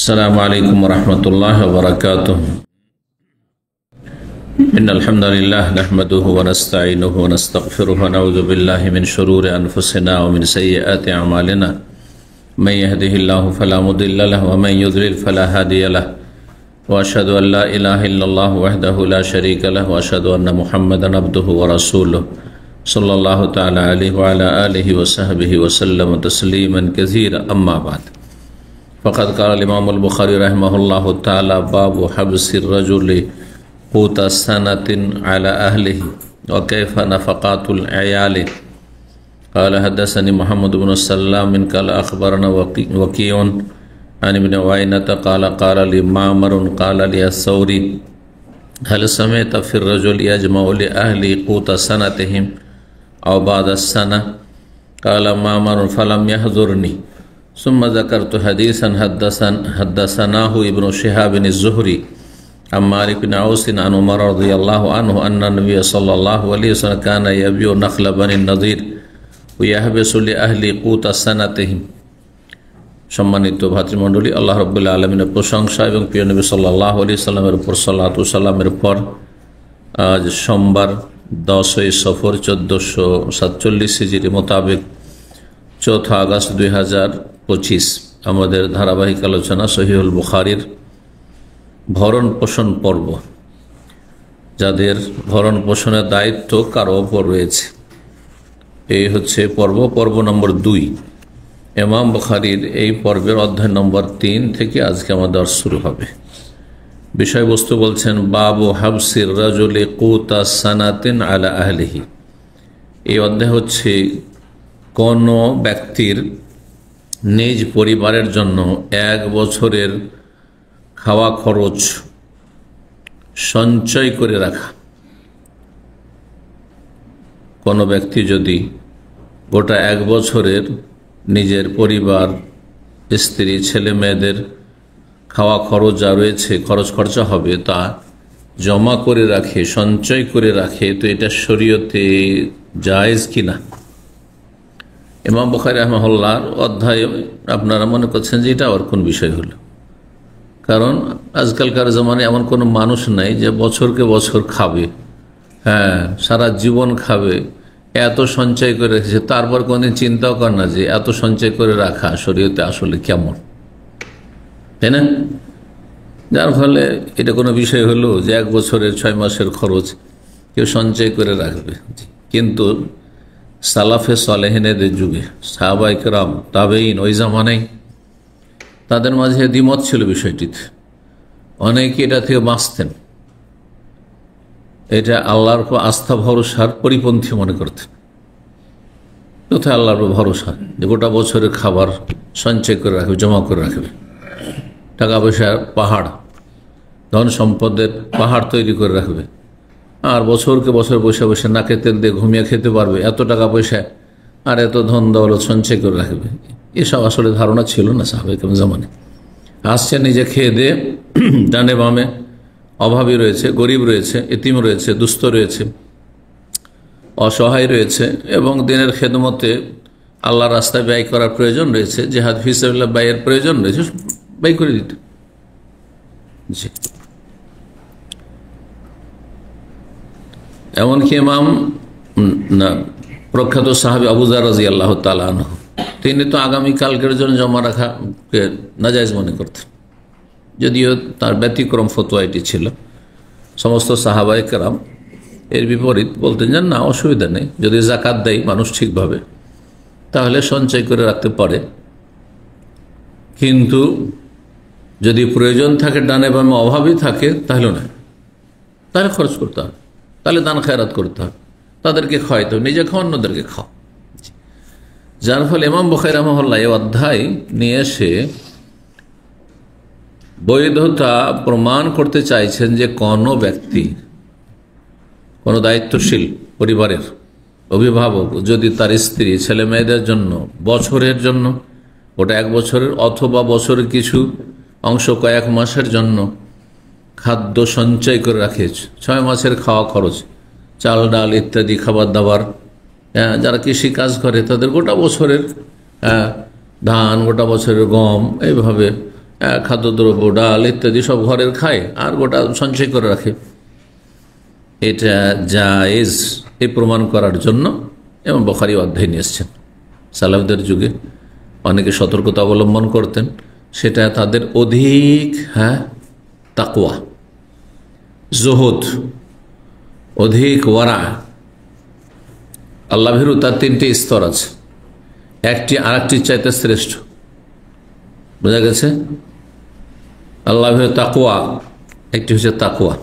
अस्सलामु अलैकुम वरहमतुल्लाहि वबरकातुहू। इन्नल हम्दुलिल्लाह नहमदुहु व नस्तईनुहु व नस्तगफिरुहु व नऊज़ु बिल्लाहि मिन शुरूरि अनफुसिना व मिन सय्यिआति अमालिना। मन यहदिहिल्लाहु फला मुदिल्ल लहु व मन युद्लिल फला हादिय लहु व अशहदु अन ला इलाहा इल्लल्लाहु वहदहु ला शरीका लहु व अशहदु अन्न मुहम्मदन अब्दुहु व रसूलुहु सल्लल्लाहु तआला अलैहि व अला आलिहि व सहबिहि व सल्लम तस्लीमन कसीरा। अम्मा बाद फ़क़द क़ाल इमामुल बुख़ारी रहमहुल्लाहु तआला बाबु हब्सिर रजुलि क़ूत सनतिन अला अहलिही व कैफ़ नफ़क़ातुल अयालि। क़ाल हद्दसनी मुहम्मद बिन सल्लाम क़ाल अख़बरना वकीउन अन इब्न उयैनता क़ाल क़ाल लि मामरुन क़ाल लि अस्सौरी हल समिअत फ़िर रजुल यजमउ लि अहली क़ूत सनतिहिम औ बाद सना। क़ाल मामरुन फ़लम यहज़ुरनी सुम्मा ज़करतु हदीसन हद्दसनाहु इब्नु शिहाब अज़-ज़ुहरी अन मालिक बिन औस अन उमर रज़ियल्लाहु अन्हु अन्ना नबिय सल्लल्लाहु अलैहि वसल्लम काना यबिउ नख़ल बनी नज़ीर व यहबिसु लि अहली क़ूत सनतिहिम। सम्मानित भातृमंडলী, আল্লাহ রাব্বুল আলামিনের প্রশংসা এবং প্রিয় নবী সাল্লাল্লাহু আলাইহি সাল্লামের উপর সালাতু সালামের পর আজ সোমবার 10 সফর 1447 হিজরি মোতাবেক 4 আগস্ট 2025 আমাদের ধারাবাহিক আলোচনা সহিহুল বুখারীর ভরণ পোষণ পর্ব। যাদের ভরণ পোষণের দায়িত্ব কারো ওপর রয়েছে, এই হচ্ছে পর্ব নম্বর 2। ইমাম বুখারীর এই পর্বের অধ্যায় নম্বর 3 থেকে আজকে আমাদের শুরু হবে। বিষয়বস্তু বলছেন বাবু হাবসির রাজুলি কুতা সানাতিন আলা আহলিহি। এই অধ্যায় হচ্ছে কোন ব্যক্তির নিজ পরিবারের জন্য 1 বছরের খাওয়া খরচ সঞ্চয় করে রাখা। কোনো ব্যক্তি যদি গোটা 1 বছরের নিজের পরিবার, স্ত্রী, ছেলে মেয়েদের খাওয়া খরচ যা রয়েছে, খরচ খরচা হবে, তা জমা করে রাখে, সঞ্চয় করে রাখে, তো এটা শরীয়তে জায়েজ কিনা। ইমাম বুখারী রাহিমাহুল্লাহর অধ্যায়ে আপনারা মনে করছেন যে এটা আর কোন বিষয় হলো, কারণ আজকালকার জমানে এমন কোনো মানুষ নাই যে বছরকে বছর খাবে, সারা জীবন খাবে, এত সঞ্চয় করে রেখেছে, তারপর কোনদিন চিন্তাও করে না যে এত সঞ্চয় করে রাখা শরীয়তে আসলে কেমন, তাই না? যার ফলে এটা কোনো বিষয় হলো যে 1 বছরের 6 মাসের খরচ কেউ সঞ্চয় করে রাখবে। কিন্তু সালাফে সালেহিনদের যুগে সাহাবায়ে কেরাম, তাবেঈন, ওই জামানায় তাদের মাঝে দ্বিমত ছিল বিষয়টিতে। অনেকে এটা থেকে বাঁচতেন, এটা আল্লাহর উপর আস্থা ভরসার পরিপন্থী মনে করতেন। কোথায় আল্লাহর উপর ভরসা যে গোটা বছরের খাবার সঞ্চয় করে রাখবে, জমা করে রাখবে, টাকা পয়সার পাহাড়, ধন সম্পদের পাহাড় তৈরি করে রাখবে, আর বছরকে বছর বসে বসে নাকে তেল দিয়ে ঘুমিয়ে খেতে পারবে, এত টাকা পয়সা আর এত ধন দৌলত সঞ্চয় করে রাখবে। এসব আসলে ধারণা ছিল না সাহাবায়ে কেরাম জামানে। আসছে নিজে খেয়ে দিয়ে, ডানে বামে অভাবী রয়েছে, গরিব রয়েছে, এতিম রয়েছে, দুস্থ রয়েছে, অসহায় রয়েছে, এবং দিনের খেদমতে আল্লাহর রাস্তায় ব্যয় করার প্রয়োজন রয়েছে, জিহাদ ফি সাবিলিল্লাহ ব্যয়ের প্রয়োজন রয়েছে, ব্যয় করে দিত। জি, এমনকি ইমাম প্রখ্যাত সাহাবী আবু যর রাদিয়াল্লাহু তাআলা আনহু, তিনি তো আগামীকালকের জন্য জমা রাখাকে নাজায়েজ মনে করতেন, যদিও তার ব্যতিক্রম ফতোয়া এটি ছিল। সমস্ত সাহাবায়ে কেরাম এর বিপরীত, বলতেন যে না, অসুবিধা নেই, যদি যাকাত দেয় মানুষ ঠিকভাবে তাহলে সঞ্চয় করে রাখতে পারে, কিন্তু যদি প্রয়োজন থাকে, ডানে বামে অভাবই থাকে, তাহলে না, তাহলে খরচ করতে হবে, তাহলে দান খায়রাত করতে হবে, তাদেরকে খাওয়াইতে হবে, নিজে খাও, অন্যদেরকে খাও। যার ফলে ইমাম বুখারী রাহিমাহুল্লাহ এই অধ্যায় নিয়ে এসে বৈধতা প্রমাণ করতে চাইছেন যে কোনো ব্যক্তি, কোনো দায়িত্বশীল পরিবারের অভিভাবক যদি তার স্ত্রী, ছেলে মেয়েদের জন্য বছরের জন্য, ওটা 1 বছরের অথবা বছরের কিছু অংশ কয়েক মাসের জন্য খাদ্য সঞ্চয় করে রাখে, 6 মাসের খাওয়া খরচ, চাল ডাল ইত্যাদি খাবার দাবার, যারা কৃষি কাজ করে তাদের গোটা বছরের ধান, গোটা বছরের গম, এইভাবে খাদ্যদ্রব্য, ডাল ইত্যাদি সব ঘরের খায় আর গোটা সঞ্চয় করে রাখে। এটা জায়েজ এই প্রমাণ করার জন্য এবং বুখারী অধ্যায় নিয়ে এসছেন। সালাফদের যুগে অনেকে সতর্কতা অবলম্বন করতেন, সেটা তাদের অধিক তাকওয়া, জুহুদ, অধিক ওয়ারা। আল্লাহ ভীরু তার তিনটি স্তর আছে, একটি আরেকটির চাইতে শ্রেষ্ঠ। বোঝা গেছে? আল্লাহ ভীরু তাকওয়া, একটি হচ্ছে তাকওয়া,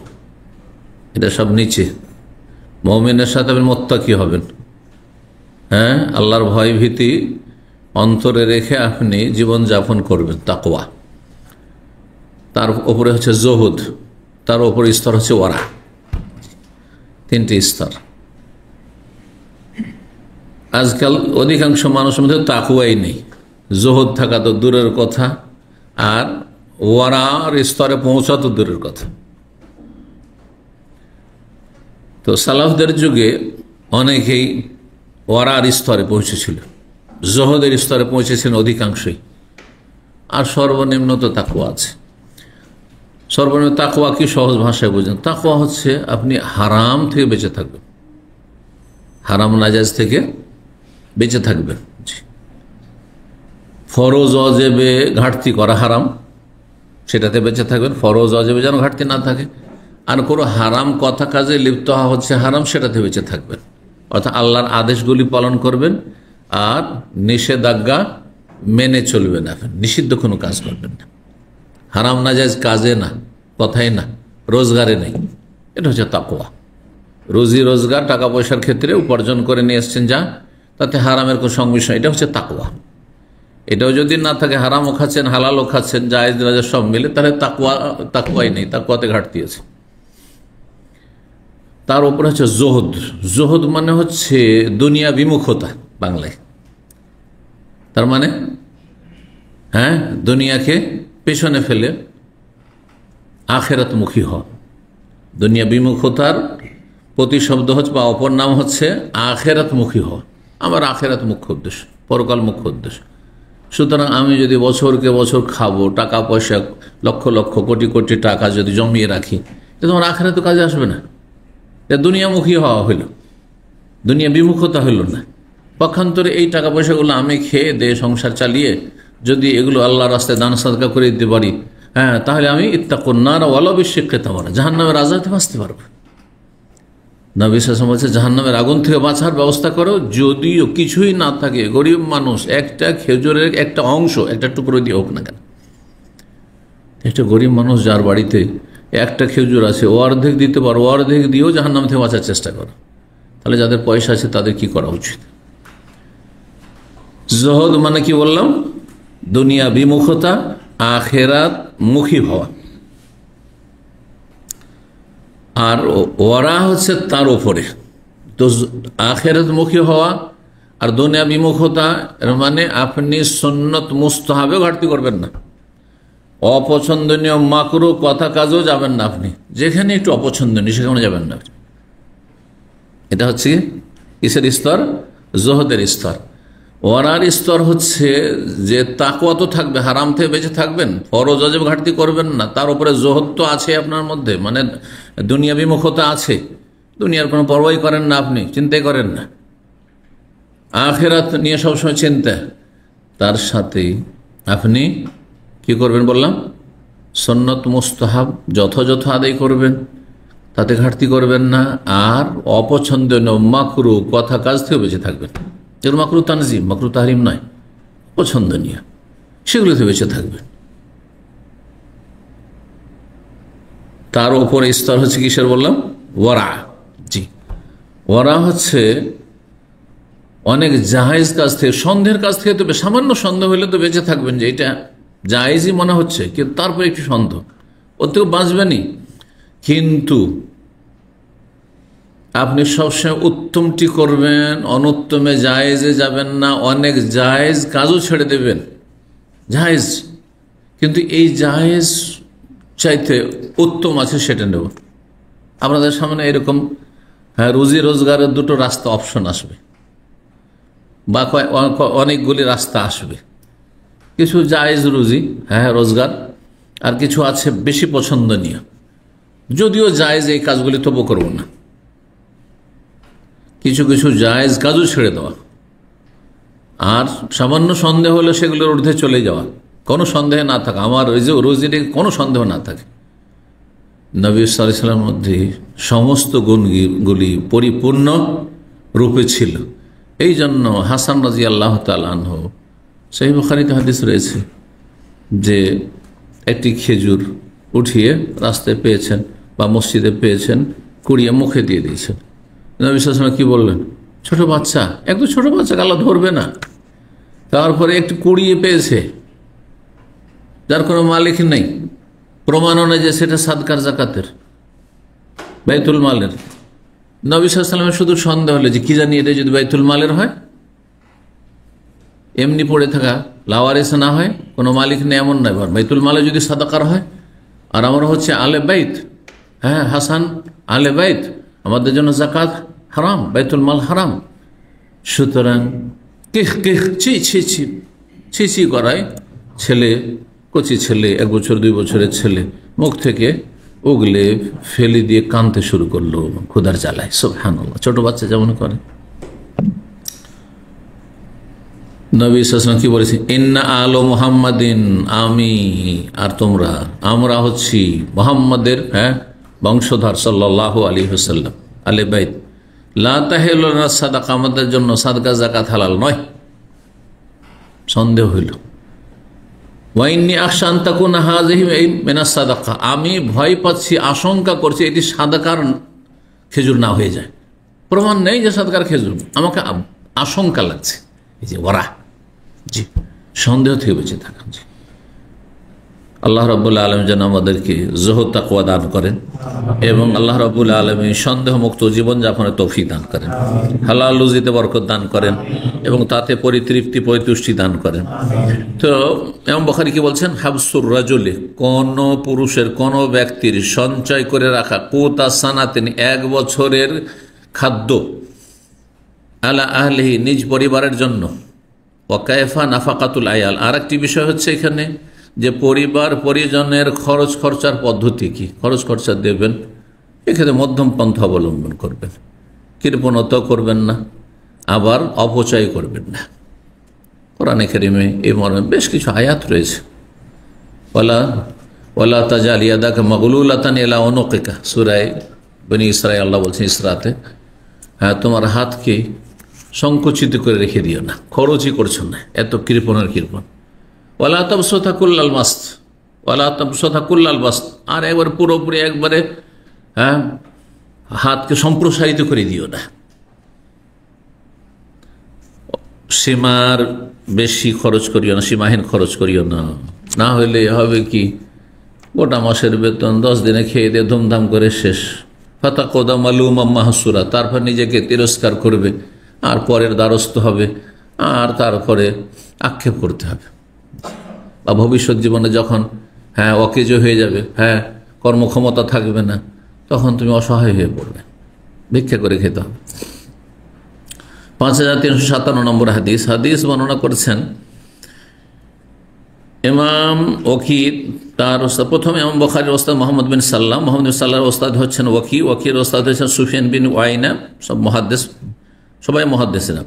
এটা সব নিচে। মুমিনের সাথে আপনি মুত্তাকি হবেন, আল্লাহর ভয় ভীতি অন্তরে রেখে আপনি জীবন যাপন করবেন, তাকওয়া। তার উপরে হচ্ছে জুহুদ, তার উপরে স্তর হচ্ছে ওয়ারা, তিনটি স্তর। আজকাল অধিকাংশ মানুষের মধ্যে তাকওয়াই নেই, জুহুদ থাকা তো দূরের কথা, আর ওয়ারার স্তরে পৌঁছা তো দূরের কথা। তো সালাফদের যুগে অনেকেই ওয়ারার স্তরে পৌঁছেছিল, জুহুদের স্তরে পৌঁছেছিলেন অধিকাংশই, আর সর্বনিম্ন তো তাকওয়া আছে। সর্বনিম্ন তাকওয়া কি সহজ ভাষায় বুঝেন? তাকওয়া হচ্ছে আপনি হারাম থেকে বেঁচে থাকবেন, হারাম নাজায়েজ থেকে বেঁচে থাকবেন। ফরজ ওয়াজিবে ঘাটতি করা হারাম, সেটাতে বেঁচে থাকবেন, ফরজ ওয়াজিবে যেন ঘাটতি না থাকে। আর কোনো হারাম কথা কাজে লিপ্ত হওয়া হচ্ছে হারাম, সেটাতে বেঁচে থাকবেন। অর্থাৎ আল্লাহর আদেশগুলি পালন করবেন আর নিষেধাজ্ঞা মেনে চলবেন, এখন নিষিদ্ধ কোনো কাজ করবেন না। হারাম নাজায়েজ কাজে না, কথাই না, রোজগারে নেই, এটা হচ্ছে তাকওয়া। রুজি রোজগার, টাকা পয়সার ক্ষেত্রে উপার্জন করে নিয়ে এসছেন যা, তাতে হারামের কোনো সংমিশ্রণ, এটা হচ্ছে তাকওয়া। এটাও যদি না থাকে, হারামও খাচ্ছেন হালালও খাচ্ছেন, জায়েজ নাজায়েজ সব মিলে, তাহলে তাকওয়াই নেই, তাকওয়াতে ঘাটতি আছে। তার উপরে হচ্ছে জুহুদ। জুহুদ মানে হচ্ছে দুনিয়া বিমুখতা বাংলায়, তার মানে দুনিয়াকে পেছনে ফেলে আখেরাতমুখী হওয়া। দুনিয়া বিমুখতার প্রতিশব্দ হচ্ছে বা অপর নাম হচ্ছে আখেরাতমুখী হওয়া। আমার আখেরাত মুখ্য উদ্দেশ্য, পরকাল মুখ্য উদ্দেশ্য। সুতরাং আমি যদি বছরকে বছর খাবো, টাকা পয়সা লক্ষ লক্ষ কোটি কোটি টাকা যদি জমিয়ে রাখি, এটা তোমার আখেরাতে কাজে আসবে না। এটা দুনিয়ামুখী হওয়া হইল, দুনিয়া বিমুখতা হইল না। পক্ষান্তরে এই টাকা পয়সাগুলো আমি খেয়ে দিয়ে সংসার চালিয়ে যদি এগুলো আল্লাহর রাস্তায় দান সাদকা করে দিতে পারি, তাহলে আমি ইত্তাকুন নার ওয়ালাউ বিশিক্কি তামরা, জাহান্নামের আযাব বাঁচতে পারবো। নবী সাল্লাল্লাহু আলাইহি ওয়াসাল্লাম বলছে, জাহান্নামের আগুন থেকে বাঁচার ব্যবস্থা করো, যদিও কিছুই না থাকে, গরিব মানুষ একটা খেজুরের একটা অংশ, একটা টুকরো দিয়ে হোক না কেন। একটা গরিব মানুষ যার বাড়িতে একটা খেজুর আছে, ও অর্ধেক দিতে পারো, অর্ধেক দিয়েও জাহান্নাম থেকে বাঁচার চেষ্টা করো। তাহলে যাদের পয়সা আছে তাদের কি করা উচিত? জুহুদ মানে কি বললাম? দুনিয়া বিমুখতা, আখেরাত মুখী হওয়া। আর ওরা হচ্ছে তার উপরে, তো আখেরাত মুখী হওয়া আর দুনিয়া বিমুখতা, মানে আপনি সুন্নত মুস্তাহাবে ঘাটতি করবেন না, অপছন্দনীয় মাকরু কথা কাজেও যাবেন না। আপনি যেখানে একটু অপছন্দনীয় সেখানে যাবেন না। এটা হচ্ছে কিসের স্তর? জুহুদের স্তর। ওয়ারার স্তর হচ্ছে যে তাকওয়া তো থাকবে, হারাম থেকে বেঁচে থাকবেন, ফরজ ওয়াজিব ঘাটতি করবেন না, তার উপরে জুহুদ তো আছে আপনার মধ্যে, মানে দুনিয়া বিমুখতা আছে, দুনিয়ার কোনো পরোয়াই করেন না, আপনি চিন্তাই করেন না, আখিরাত নিয়ে সবসময় চিন্তা। তার সাথে আপনি কি করবেন বললাম? সুন্নত মুস্তাহাব যথাযথ আদায় করবেন, তাতে ঘাটতি করবেন না, আর অপছন্দনীয় মাকরু কথা কাজ থেকে বেঁচে থাকবেন। যেগুলো মাকরু তানজিম, মাকরু তাহরিম নয়, পছন্দনীয়, সেগুলোতে বেঁচে থাকবেন। তার উপরে স্তর হচ্ছে কিসের বললাম? ওয়ারা। জি, ওয়ারা হচ্ছে অনেক জায়েজ কাজ থেকে, সন্দেহের কাজ থেকে, তো সামান্য সন্দেহ হইলে তো বেঁচে থাকবেন যে এটা জায়েজই মনে হচ্ছে, কিন্তু তারপরে একটু সন্দেহ, ওর থেকেও বাঁচবেনই। কিন্তু আপনি সবসময় উত্তমটি করবেন, অনুত্তমে জায়েজে যাবেন না, অনেক জায়েজ কাজও ছেড়ে দেবেন, জায়েজ, কিন্তু এই জায়েজ চাইতে উত্তম আছে সেটা নেব। আপনাদের সামনে এরকম রুজি রোজগারের দুটো রাস্তা অপশন আসবে, বা অনেকগুলি রাস্তা আসবে। কিছু জায়েজ রুজি, হ্যাঁ রোজগার, আর কিছু আছে বেশি পছন্দনীয়, যদিও জায়েজ এই কাজগুলি তবু করব না। কিছু কিছু জায়েজ কাজও ছেড়ে দেওয়া, আর সামান্য সন্দেহ হলে সেগুলোর ঊর্ধ্বে চলে যাওয়া, কোনো সন্দেহ না থাকা, আমার ওই যে রুজিতে কোনো সন্দেহ না থাকে। নবী সাল্লাল্লাহু আলাইহি ওয়াসাল্লামের মধ্যে সমস্ত গুণগুলি পরিপূর্ণ রূপে ছিল। এই জন্য হাসান রাদিয়াল্লাহু তাআলা আনহু, সহিহ বুখারীতে হাদিস রয়েছে যে একটি খেজুর উঠিয়ে রাস্তায় পেয়েছেন বা মসজিদে পেয়েছেন, কুড়িয়ে মুখে দিয়ে দিয়েছেন। নবী সাল্লাল্লাহু আলাইহি ওয়াসাল্লাম কি বললেন? ছোট বাচ্চা, একটু ছোট বাচ্চা, আল্লাহ ধরবে না। তারপরে একটু কুড়িয়ে পেয়েছে, যার কোনো মালিক নেই, প্রমাণও নেই যে সেটা সাদকার জাকাতের বাইতুল মালের। নবী সাল্লাল্লাহু আলাইহি ওয়াসাল্লামের শুধু সন্দেহ হলে যে কি জানি এটা যদি বাইতুল মালের হয়, এমনি পড়ে থাকা লাওয়ারেসে না হয়, কোনো মালিক নেই এমন নয়, বাইতুল মালে যদি সাদাকার হয়, আর আমরা হচ্ছে আলে বাইত, হ্যাঁ হাসান আলে বাইত, আমাদের জন্য জাকাত হারাম, বাইতুল মাল হারাম। সুতরাং ছি করায় ছেলে, কচি ছেলে, 1 বছর 2 বছরের ছেলে মুখ থেকে উগলে ফেলে দিয়ে কাঁদতে শুরু করলো ক্ষুধার জ্বালায়। সুবহানাল্লাহ, ছোট বাচ্চা যেমন করে। নবী সাল্লাল্লাহু আলাইহি ওয়াসাল্লাম কি বলেছেন? ইন্না আলো মুহাম্মাদিন, আমি আর তোমরা, আমরা হচ্ছি মুহাম্মাদের বংশধর সাল্লাল্লাহু আলাইহি ওয়াসাল্লাম, আলে বাইত। লা তাহিলু লানা সাদাকা, আমাদের জন্য সাদকা যাকাত হালাল নয়। সন্দেহ হইল। ওয়াইন্নী আখশা আন তাকুনা হাযিহি মিনাস সাদাকা, আমি ভয় পাচ্ছি, আশঙ্কা করছি এটি সাদাকার খেজুর না হয়ে যায়। প্রমাণ নেই যে সাদকার খেজুর, আমাকে আশঙ্কা লাগছে। এই যে ওরা, জি, সন্দেহ থেকে বেঁচে থাকা। জি, আল্লাহ রাব্বুল আলামিন যেন আমাদেরকে যুহদ তাকওয়া দান করেন এবং আল্লাহ রাব্বুল আলামিন সন্দেহ মুক্ত জীবনযাপনের তৌফিক দান করেন, হালাল রুজিতে বরকত দান করেন এবং তাতে পরিতৃপ্তি পরিতুষ্টি দান করেন। তো ইমাম বুখারী কি বলছেন? হাবসুর রাজুলি, কোন পুরুষের, কোন ব্যক্তির সঞ্চয় করে রাখা কুতা সানাতিন, 1 বছরের খাদ্য, আলা আহলিহি, নিজ পরিবারের জন্য, ওয়া কায়ফা নাফাকাতুল আয়াল। আর একটি বিষয় হচ্ছে এখানে যে পরিবার পরিজনের খরচ খরচার পদ্ধতি কি, খরচ খরচা দেবেন, এক্ষেত্রে মধ্যম পন্থা অবলম্বন করবেন, কৃপণতা করবেন না, আবার অপচয় করবেন না। কোরআনে কারিমে এই মর্মে বেশ কিছু আয়াত রয়েছে। ওয়ালা তাজাল ইয়াদাকা মাগলুলাতান ইলা উনুকিকা, সূরা বনী ইসরাঈল আল্লাহ বলছেন ইসরাতে, হ্যাঁ তোমার হাতকে সংকুচিত করে রেখে দিও না, খরচই করছো না, এত কৃপণের কৃপণ। ওয়ালা তাবসুতা কুল্লাল বাসত, ওয়ালা তাবসুতা কুল্লাল বাসত, আর একবার পুরোপুরি একবারে হাতকে সম্প্রসারিত করে দিও না। সীমার বেশি খরচ করিও না, সীমাহীন খরচ করিও না, না হইলে হবে কি, গোটা মাসের বেতন 10 দিনে খেয়ে দিয়ে ধুমধাম করে শেষ। ফাতাকুদা মালুমা মাহসুরা, তারপর নিজেকে তিরস্কার করবে, আর পরের দ্বারস্থ হবে, আর তারপরে আক্ষেপ করতে হবে। বা ভবিষ্যৎ জীবনে যখন অকেজ হয়ে যাবে, কর্মক্ষমতা থাকবে না, তখন তুমি অসহায় হয়ে পড়বে, ভিক্ষা করে খেতে হবে। 5357 নম্বর হাদিস বর্ণনা করেছেন ইমাম ওয়াকিদ, তার ওস্তাদ, প্রথমে ইমাম বুখারীর ওস্তাদ মোহাম্মদ বিন সাল্লাম, মোহাম্মদ বিন সাল্লামের ওস্তাদ হচ্ছেন ওয়াকির ওস্তাদ হচ্ছেন সুফিয়ান বিন ওয়াইনা, সব মুহাদ্দিস, সবাই মুহাদ্দিসিনা।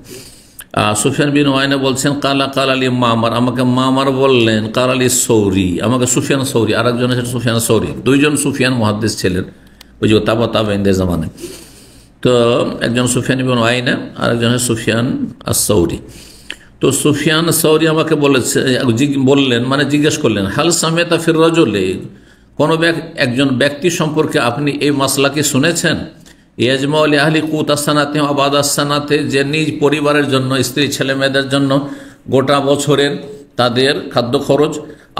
সুফিয়ান বিন ওয়াইনা বলছেন কালা আলী মামার, আমাকে মামার বললেন, কাল আলী সৌরি, আমাকে সুফিয়ান সৌরি, আর একজন আছেন সুফিয়ান সৌরি, 2 জন সুফিয়ান মুহাদ্দিস ছিলেন ওই যে তাবেঈনদের জামানায়। তো একজন সুফিয়ান বিন ওয়াইনা আর একজন সুফিয়ান আস-সৌরি। তো সুফিয়ান সৌরি আমাকে বললেন, মানে জিজ্ঞেস করলেন, হাল সামিতা ফির রাজুলি, কোন একজন ব্যক্তি সম্পর্কে আপনি এই মাসলাকে শুনেছেন, ইয়াজমা আলি আহলি কুত আসানাতে আবাদ আসানাতে, যে নিজ পরিবারের জন্য, স্ত্রী ছেলে মেয়েদের জন্য গোটা বছরের তাদের খাদ্য খরচ,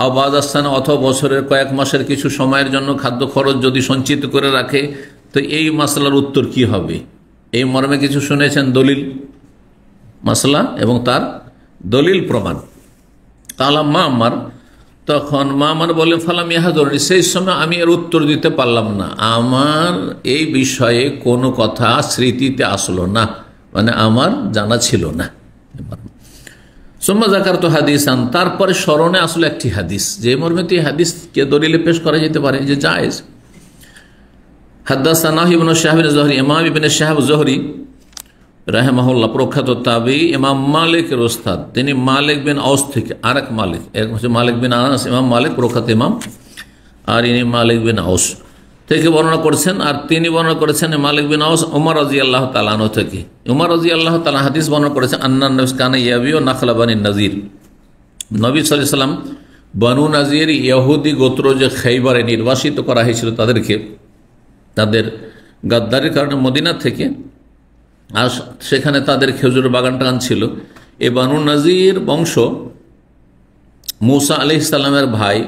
আবাদ আসানা অথবা বছরের কয়েক মাসের কিছু সময়ের জন্য খাদ্য খরচ যদি সঞ্চিত করে রাখে, তো এই মাসলার উত্তর কি হবে? এই মর্মে কিছু শুনেছেন দলিল মাসলা এবং তার দলিল প্রমাণ। কালাম মামার, তখন মামার বলে ফালাম ইয়াহাদুরনি, সেই সময় আমি এর উত্তর দিতে পারলাম না, আমার এই বিষয়ে কোনো কথা স্মৃতিতে আসলো না, মানে আমার জানা ছিল না। সুম্মা যাকারতু হাদিসান, তারপরে স্মরণে আসলে একটি হাদিস, যে মর্মে হাদিসকে দলিলে পেশ করা যেতে পারে যে জায়েজ। হাদাসানা ইবনে শাহাব আজ-যুহরি, ইমাম ইবনে শাহাব যুহরি রাহিমাহুল্লাহ প্রখ্যাত তাবেঈ, ইমাম মালিকের ওস্তাদ। তিনি মালিক বিন আওস থেকে, আরেক মালিক, এক হচ্ছে মালিক বিন আনাস, ইমাম মালিক প্রখ্যাত ইমাম, আর ইনি মালিক বিন আওস থেকে বর্ণনা করেছেন। আর তিনি বর্ণনা করেছেন মালিক বিন আওস ওমর রাদিয়াল্লাহু তাআলা আনহু থেকে। ওমর রাদিয়াল্লাহু তাআলা হাদিস বর্ণনা করেছেন, আন্নান নবী কানা ইয়াবিউ নাখলা বানি নাজির, নবী সাল্লাল্লাহু আলাইহি ওয়াসাল্লাম বনু নাজির ইহুদি গোত্র যে খাইবারে নির্বাসিত করা হয়েছিল তাদেরকে, তাদের গাদ্দারির কারণে মদিনা থেকে, আর সেখানে তাদের খেজুর বাগান টাগান ছিল। এই বনু নাজির বংশ মূসা আলাইহিস সালামের ভাই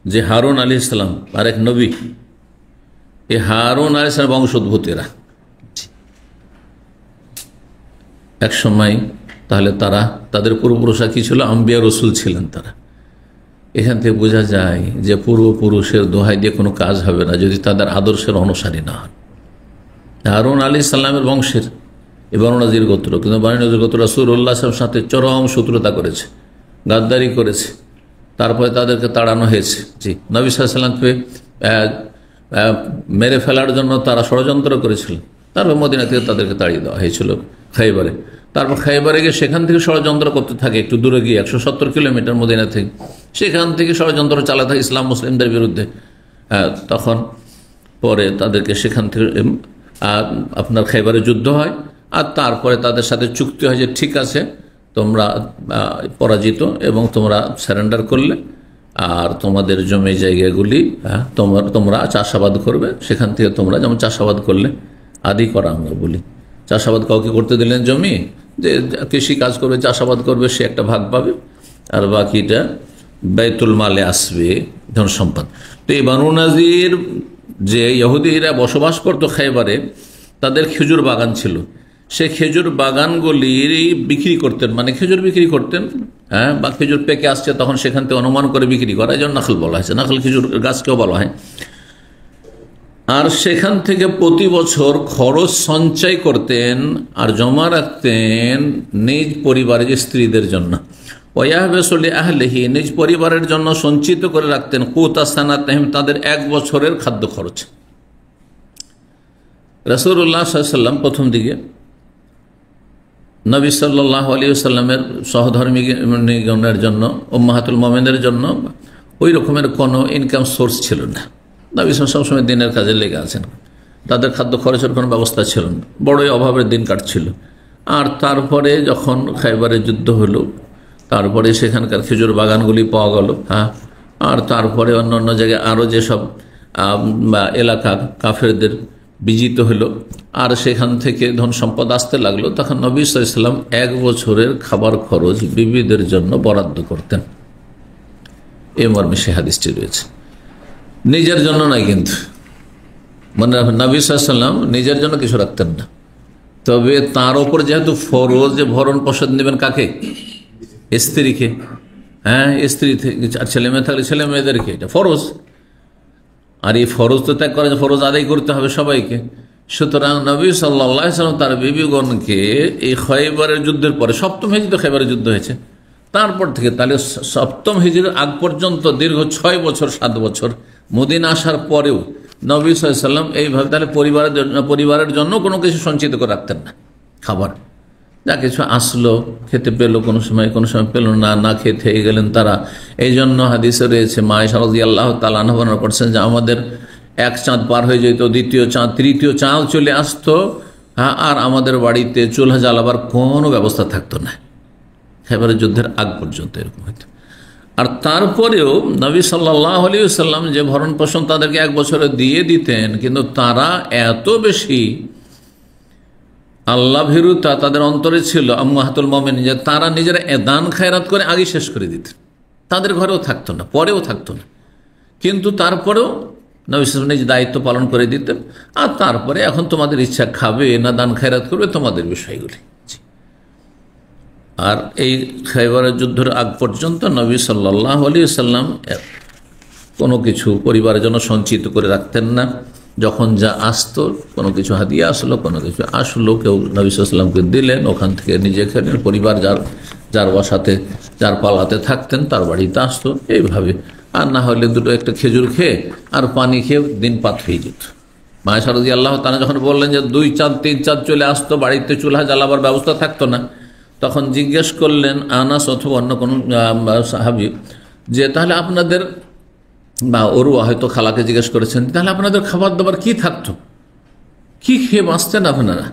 যে হারুন আলাইহিস সালাম, আরেক নবী, এই হারুন আলাইহিস সালামের বংশোদ্ভূতেরা এক সময়। তাহলে তারা, তাদের পূর্বপুরুষরা কি ছিল? আম্বিয়া রসুল ছিলেন তারা। এখান থেকে বোঝা যায় যে পূর্বপুরুষের দোহাই দিয়ে কোনো কাজ হবে না যদি তাদের আদর্শের অনুসারী না হন। হারুন আলাইহিস সালামের বংশের এই বনু নাজির গোত্র, কিন্তু বনু নাজির গোত্র রাসূলুল্লাহ সাল্লাল্লাহু আলাইহি ওয়াসাল্লামের সাথে চরম শত্রুতা করেছে, গাদ্দারি করেছে। তারপরে তাদেরকে তাড়ানো হয়েছে। জি, নবী সাল্লাল্লাহু আলাইহি ওয়াসাল্লামকে মেরে ফেলার জন্য তারা ষড়যন্ত্র করেছিল। তারপর মদিনা থেকে তাদেরকে তাড়িয়ে দেওয়া হয়েছিল খাইবারে। তারপর খাইবারে গিয়ে সেখান থেকে ষড়যন্ত্র করতে থাকে, একটু দূরে গিয়ে 170 কিলোমিটার মদিনা থেকে, সেখান থেকে ষড়যন্ত্র চালাতে থাকে ইসলাম মুসলিমদের বিরুদ্ধে। তখন পরে তাদেরকে সেখান থেকে আপনার খাইবারে যুদ্ধ হয়, আর তারপরে তাদের সাথে চুক্তি হয় যে ঠিক আছে তোমরা পরাজিত এবং তোমরা সারেন্ডার করলে, আর তোমাদের জমি জায়গাগুলি তোমরা চাষাবাদ করবে, সেখান থেকে তোমরা যেমন চাষাবাদ করলে, আদি করা আমরা বলি, চাষাবাদ কাউকে করতে দিলেন জমি, যে কৃষি কাজ করবে, চাষাবাদ করবে, সে একটা ভাগ পাবে, আর বাকিটা বাইতুল মালে আসবে, ধন সম্পদ। তো এই বনু নাজির যে ইহুদিরা বসবাস করতো খাইবারে, তাদের খেজুর বাগান ছিল। সেই খেজুর বাগানগুলি বিক্রি করতেন, মানে খেজুর বিক্রি করতেন, বা খেজুর পেকে আসছে তখন সেখান থেকে অনুমান করে বিক্রি করা, এই জন্য নাখল বলা হয়েছে, নাখল খেজুর গাছকেও বলা হয়। আর সেখান থেকে প্রতি বছর খরচ সঞ্চয় করতেন আর জমা রাখতেন নিজ পরিবারের স্ত্রীদের জন্য। ওয়াহবেসলি আহলিহি, নিজ পরিবারের জন্য সঞ্চিত করে রাখতেন কুতা সানাতাহিম, তাদের 1 বছরের খাদ্য খরচ। রাসূলুল্লাহ সাল্লাল্লাহু আলাইহি ওয়াসাল্লাম প্রথম দিকে নবী সাল্লাল্লাহু আলাইহি ওয়াসাল্লামের সহধর্মীগণের জন্য, উম্মাহাতুল মুমিনের জন্য ওই রকমের কোনো ইনকাম সোর্স ছিল না। নবী সবসময় দিনের কাজে লেগে আছেন, তাদের খাদ্য খরচের কোনো ব্যবস্থা ছিল না, বড়ই অভাবের দিন কাটছিল। আর তারপরে যখন খাইবারে যুদ্ধ হলো, তারপরে সেখানকার খেজুর বাগানগুলি পাওয়া গেল, আর তারপরে অন্য অন্য জায়গায় আরও যেসব এলাকা কাফেরদের বিজিত হলো, আর সেখান থেকে ধন সম্পদ আসতে লাগলো, তখন নবী সাল্লাল্লাহু আলাইহি ওয়াসাল্লাম 1 বছরের খাবার খরচ বিবিদের জন্য বরাদ্দ করতেন। এই মর্মে সে হাদিসটি রয়েছে। নিজের জন্য নয় কিন্তু, মানে নবী সাল্লাল্লাহু আলাইহি ওয়াসাল্লাম নিজের জন্য কিছু রাখতেন না, তবে তার ওপর যেহেতু ফরজ যে ভরণ পোষণ দেবেন কাকে? স্ত্রীকে, স্ত্রী থেকে, আর ছেলে মেয়ে থাকলে ছেলে মেয়েদেরকে, এটা ফরজ। আর এই ফরজ তো ত্যাগ করা, ফরজ আদায় করতে হবে সবাইকে। সুতরাং নবী সাল্লাল্লাহু আলাইহি ওয়াসাল্লাম তার বিবিগণকে এই খাইবারের যুদ্ধের পরে, 7ম হিজরিতে খাইবারের যুদ্ধ হয়েছে, তারপর থেকে, তাহলে 7ম হিজরির আগ পর্যন্ত দীর্ঘ 6 বছর 7 বছর মদিনা আসার পরেও নবী সাল্লাল্লাহু আলাইহি ওয়াসাল্লাম এইভাবে তাহলে পরিবারের জন্য কোনো কিছু সঞ্চিত করে রাখতেন না। খাবার যা কিছু আসলো খেতে পেলো, কোনো সময় পেল না, না খেয়ে থেকে গেলেন তারা। এই জন্য হাদিসে রয়েছে, মা আয়েশা রাদিয়াল্লাহু তাআলা আনহা বর্ণনা করছেন যে আমাদের 1 চাঁদ পার হয়ে যেত, 2য় চাঁদ, 3য় চাঁদ চলে আসতো, আর আমাদের বাড়িতে চুলহা জ্বালাবার কোনো ব্যবস্থা থাকতো না। খাইবারের যুদ্ধের আগ পর্যন্ত এরকম হতো। আর তারপরেও নবী সাল্লাল্লাহু আলাইহি ওয়াসাল্লাম যে ভরণ পোষণ তাদেরকে 1 বছরে দিয়ে দিতেন, কিন্তু তারা এত বেশি আল্লাহ ভীরুতা তাদের অন্তরে ছিল, উম্মাহাতুল মুমিনিন, যে তারা নিজেরা দান খায়রাত করে আগে শেষ করে দিতেন। তাদের ঘরেও থাকতো না, পরেও থাকতো না, কিন্তু তারপরেও নবী সাল্লাল্লাহু আলাইহি ওয়াসাল্লাম নিজ দায়িত্ব পালন করে দিতেন। আর তারপরে এখন তোমাদের ইচ্ছা, খাবে না দান খায়রাত করবে, তোমাদের বিষয়গুলি। আর এই খাইবারের যুদ্ধের আগ পর্যন্ত নবী সাল্লাল্লাহু আলাইহি ওয়াসাল্লাম কোনো কিছু পরিবারের জন্য সঞ্চিত করে রাখতেন না। যখন যা আসতো, কোনো কিছু হাদিয়া আসলো, কোনো কিছু আসলো, কেউ নবী সাল্লাল্লাহু আলাইহি ওয়াসাল্লামকে দিলেন, ওখান থেকে নিজে খেলেন, পরিবার যার যার বাসাতে যার পালাতে থাকতেন তার বাড়িতে আসতো এইভাবে। আর না হলে দুটো একটা খেজুর খেয়ে আর পানি খেয়ে দিন পাত হয়ে যেত। মায়েশা রাদিয়াল্লাহু তাআলা যখন বললেন যে 2 চাঁদ 3 চাঁদ চলে আসতো, বাড়িতে চুলা জ্বালাবার ব্যবস্থা থাকতো না, তখন জিজ্ঞেস করলেন আনাস অথবা অন্য কোনো সাহাবী যে তাহলে আপনাদের, বা ওরুয়া হয়তো খালাকে জিজ্ঞেস করেছেন, তাহলে আপনাদের খাবার দাবার কি থাকতো, কি খেয়ে বাঁচতেন আপনারা?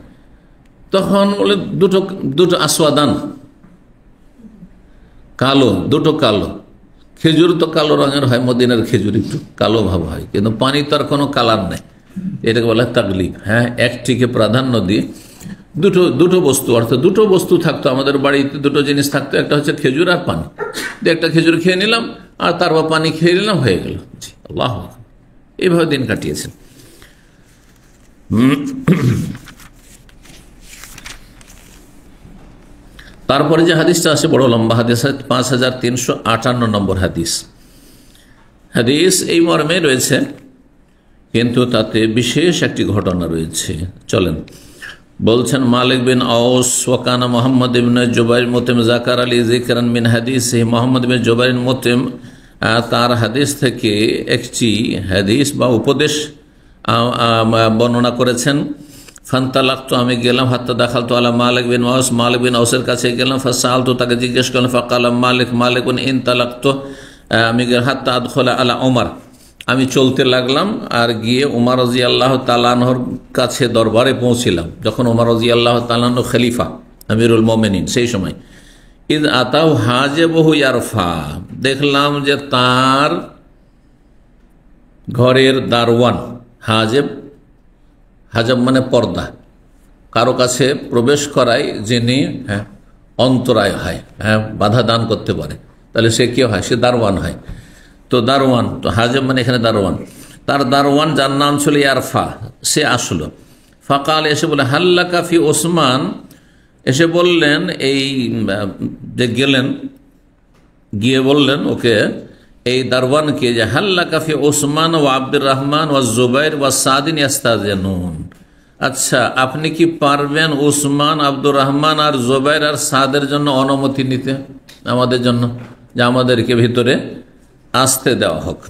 তখন বলে দুটো আসওয়াদান, কালো, দুটো কালো খেজুর। তো কালো রঙের হয়, মদিনার খেজুর একটু কালো ভাব হয়, কিন্তু পানি তো আর কোনো কালার নেই, এটাকে বলা হয় তাগলিব। হ্যাঁ, একটিকে প্রাধান্য দিয়ে দুটো বস্তু, অর্থাৎ দুটো বস্তু থাকতো আমাদের বাড়িতে, দুটো জিনিস থাকতো, একটা হচ্ছে খেজুর আর পানি। একটা খেজুর খেয়ে নিলাম আর তারপর পানি খেয়ে নিলাম, হয়ে গেল। জি, আল্লাহ, এইভাবে দিন কাটিয়েছেন। তারপরে যে হাদিসটা আছে বড় লম্বা হাদিস, 5358 নম্বর হাদিস। হাদিস এই মর্মে রয়েছে, কিন্তু তাতে বিশেষ একটি ঘটনা রয়েছে। চলেন, বলছেন মালিক বিন আওস ওয়াকানা মোহাম্মদ ইবনে জুবাইর মুতিম জাকার আলী যিকরান মিন হাদিস, মোহাম্মদ বিন জুবাইর মুতিম তার হাদিস থেকে একটি হাদিস বা উপদেশ বর্ণনা করেছেন। ফান্তালাক্তু, আমি গেলাম, হাত্তা দাখালতু আলা মালিক বিন আওস, মালিক বিন আওসের কাছে গেলাম। ফাসালতু, তাকে জিজ্ঞেস করলাম। ফাকালা মালিক, মালিক বিন ইনতালাক্তু, আমি হাত্তা আদখুলা আলা ওমর, আমি চলতে লাগলাম আর গিয়ে ওমর রাদিয়াল্লাহু তাআলা আনহুর কাছে দরবারে পৌঁছিলাম, যখন ওমর রাদিয়াল্লাহু তাআলা আনহু খলিফা আমিরুল মুমিনিন সেই সময়। ইদ আতাউ হাজিবহু ইয়ারফা, দেখলাম যে তার ঘরের দারওয়ান, হাজব মানে পর্দা, কারো কাছে প্রবেশ করায় যিনি অন্তরায় হয়, বাধা দান করতে পারে, তাহলে সে কি হয়? সে দারওয়ান হয়। তো দারওয়ান, তো হাজব মানে এখানে দারওয়ান, তার দারওয়ান যার নাম ছিল ইয়ারফা, সে আসলো। ফাকাল, এসে বলে হাল্লাকা ফি ওসমান, এসে বললেন, এই যে গেলেন, গিয়ে বললেন ওকে, এই দারওয়ানকে, যে হাল্লাকা ফি ওসমান ও আব্দুর রহমান ও জুবাইর ও সাদিন ইস্তাযিনুন, আচ্ছা আপনি কি পারবেন ওসমান, আব্দুর রহমান আর জুবাইর আর সাদের জন্য অনুমতি নিতে, আমাদের জন্য, যে আমাদেরকে ভিতরে আসতে দেওয়া হোক?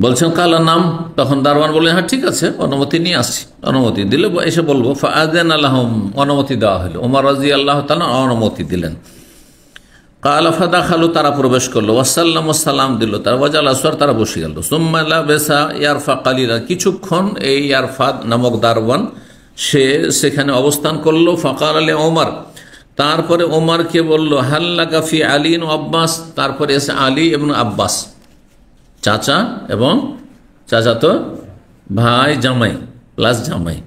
বলছেন কালা নাম, তখন দারওয়ান বললেন হ্যাঁ ঠিক আছে, অনুমতি নিয়ে আসছি। অনুমতি দিলে এসে বলবো। ফাআযানা লাহুম, অনুমতি দেওয়া হলো, ওমর রাদিয়াল্লাহু তাআলা অনুমতি দিলেন। কালা ফাদাখালু, তারা প্রবেশ করলো। ওয়াসাল্লাম, সালাম দিল তারা। ওয়াজালাসু, তারা বসে গেল। সুম্মা লাবাসা ইয়ারফা কালিলা, কিছুক্ষণ এই ইয়ারফা নামক দারওয়ান সে সেখানে অবস্থান করলো। ফাকাল আলী ওমর, তারপরে ওমরকে বলল হাল্লাকা ফি আলী ও আব্বাস, তারপরে এসে আলী এবং আব্বাস, চাচা এবং চাচাতো ভাই, জামাই প্লাস জামাই,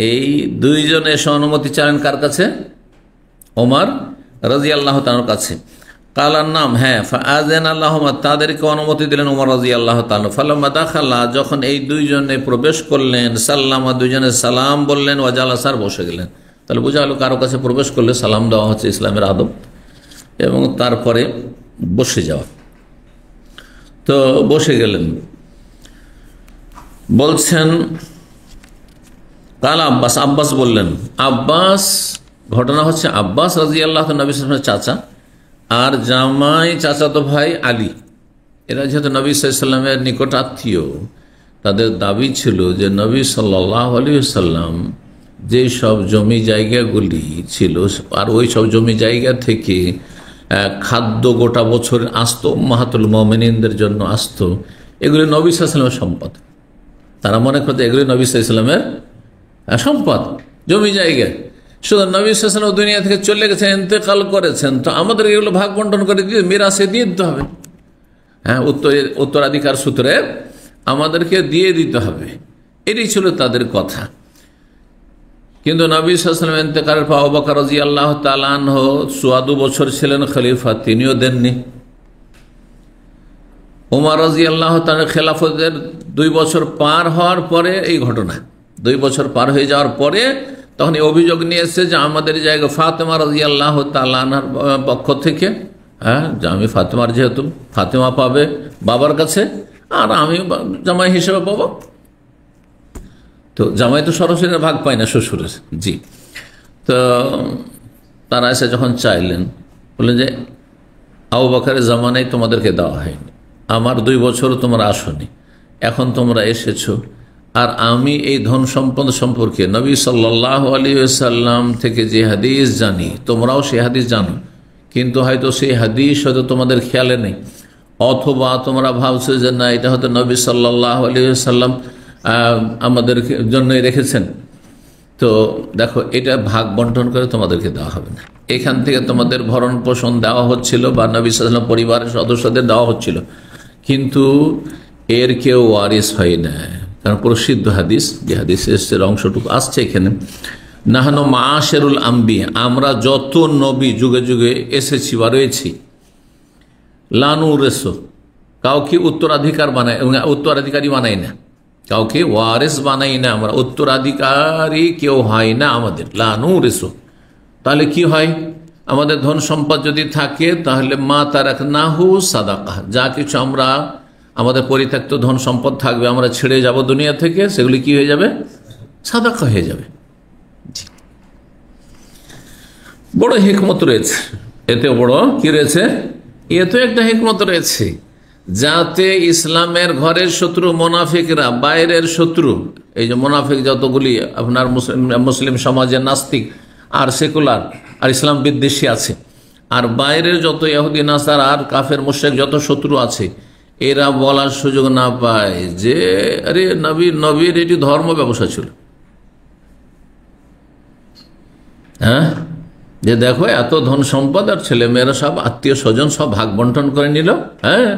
এই দুইজন এসে অনুমতি চাইলেন কার কাছে? ওমর রাদিয়াল্লাহু তাআলার কাছে। কালার নাম, হ্যাঁ, ফাআযানা লাহুমা, তাদেরকে অনুমতি দিলেন ওমর রাদিয়াল্লাহু তাআলা। ফালাম্মা দাখালা, যখন এই দুইজনে প্রবেশ করলেন, সাল্লামা, দুইজনে সালাম বললেন, ওয়াজালাসার, বসে গেলেন। তাহলে বোঝা হলো কারো কাছে প্রবেশ করলে সালাম দেওয়া হচ্ছে ইসলামের আদব, এবং তারপরে বসে যাওয়া। তো বসে গেলেন। বলছেন কাল আব্বাস, আব্বাস বললেন, আব্বাস, ঘটনা হচ্ছে আব্বাস রাদিয়াল্লাহু তাআলা নবী সাল্লাল্লাহু আলাইহি ওয়াসাল্লামের চাচা, আর জামাই চাচাতো ভাই আলী, এরা যেহেতু নবী সাল্লাল্লাহু আলাইহি ওয়াসাল্লামের নিকট আত্মীয়, তাদের দাবি ছিল যে নবী সাল্লাল্লাহু আলাইহি ওয়াসাল্লাম যে সব জমি জায়গাগুলি ছিল, আর ওই সব জমি জায়গা থেকে খাদ্য গোটা বছর আসতো, উম্মাহাতুল মুমিনিনদের জন্য আসতো, এগুলি নবী সাল্লাল্লাহু আলাইহি ওয়াসাল্লামের সম্পদ। তারা মনে করতো এগুলি নবী সাল্লাল্লাহু আলাইহি ওয়াসাল্লামের সম্পদ, জমি জায়গা। শুধু নবী সাল্লাল্লাহু আলাইহি ওয়াসাল্লাম দুনিয়া থেকে চলে গেছেন, ইন্তেকাল করেছেন, তো আমাদের এগুলো ভাগ বন্টন করে দিয়ে মিরাসে দিয়ে দিতে হবে। হ্যাঁ, উত্তরাধিকার সূত্রে আমাদেরকে দিয়ে দিতে হবে, এটাই ছিল তাদের কথা। কিন্তু নবী সাল্লাল্লাহু আলাইহি ওয়াসাল্লাম ইন্তেকালের পর আবু বকর রাদিয়াল্লাহু তাআলা আনহু 14 বছর ছিলেন খলিফা, তিনিও দেননি। ওমর রাদিয়াল্লাহু তাআলা খেলাফতের 2 বছর পার হওয়ার পরে এই ঘটনা, 2 বছর পার হয়ে যাওয়ার পরে তখন এই অভিযোগ নিয়ে এসেছে যে আমাদের জায়গা ফাতেমা রাদিয়াল্লাহু তাআলা আনহার পক্ষ থেকে, হ্যাঁ, যে আমি ফাতেমার, যেহেতু ফাতেমা পাবে বাবার কাছে আর আমি জামাই হিসেবে পাবো, তো জামাই তো সরাসরি ভাগ পায় না শ্বশুরের। জি, তো তারা এসে যখন চাইলেন, বললেন যে আবু বকরের জামানায় তোমাদেরকে দেওয়া হয়নি, আমার 2 বছরও তোমরা আসনি, এখন তোমরা এসেছো, আর আমি এই ধন সম্পদ সম্পর্কে নবী সাল্লাল্লাহু আলাইহি ওয়াসাল্লাম থেকে যে হাদিস জানি, তোমরাও সেই হাদিস জানো, কিন্তু হয়তো সেই হাদিস হয়তো তোমাদের খেয়ালে নেই, অথবা তোমরা ভাবছো যে না, এটা হয়তো নবী সাল্লাল্লাহু আলাইহি ওয়াসাল্লাম আমাদের জন্যই রেখেছেন। তো দেখো, এটা ভাগ বন্টন করে তোমাদেরকে দেওয়া হবে না। এখান থেকে তোমাদের ভরণ পোষণ দেওয়া হচ্ছিল বা নবী সাল্লাল্লাহু আলাইহি ওয়াসাল্লাম পরিবারের সদস্যদের দেওয়া হচ্ছিল, কিন্তু এর কেউ ওয়ারিস হয় না। কারণ প্রসিদ্ধ হাদিস, যে হাদিসের অংশটুকু আসছে এখানে, নাহানু মাআশিরুল আম্বিয়া, আমরা যত নবী যুগে যুগে এসেছি বা রয়েছি, লানু রেসো, কাউকে উত্তরাধিকারী বানাই না, কাউকে ওয়ারিস বানাই না, আমরা উত্তরাধিকারী কেউ হয় না আমাদের, লানু রেসো। তাহলে কি হয়, আমাদের ধন সম্পদ যদি থাকে তাহলে মা তারাকনাহু সাদাকা, যা কিছু আমরা আমাদের পরিত্যক্ত ধন সম্পদ থাকবে, আমরা ছেড়ে যাব দুনিয়া থেকে, সেগুলি কি হয়ে যাবে, সাদাকা হয়ে যাবে। বড় হিকমত রয়েছে এতে, বড় কি রয়েছে, এতে একটা হিকমত রয়েছে, যাতে ইসলামের ঘরের শত্রু মোনাফিকরা, বাইরের শত্রু, এই যে মোনাফিক যতগুলি আপনার মুসলিম সমাজের নাস্তিক আর সেকুলার আর ইসলাম বিদ্বেষী আছে, আর বাইরের যত ইহুদি নাসার আর কাফের মুশরিক যত শত্রু আছে, এরা বলার সুযোগ না পায় যে আরে নবীর এটি ধর্ম ব্যবসা ছিল। হ্যাঁ, যে দেখো এত ধন সম্পদ আর ছেলে মেয়েরা সব আত্মীয় স্বজন সব ভাগ বন্টন করে নিল, হ্যাঁ,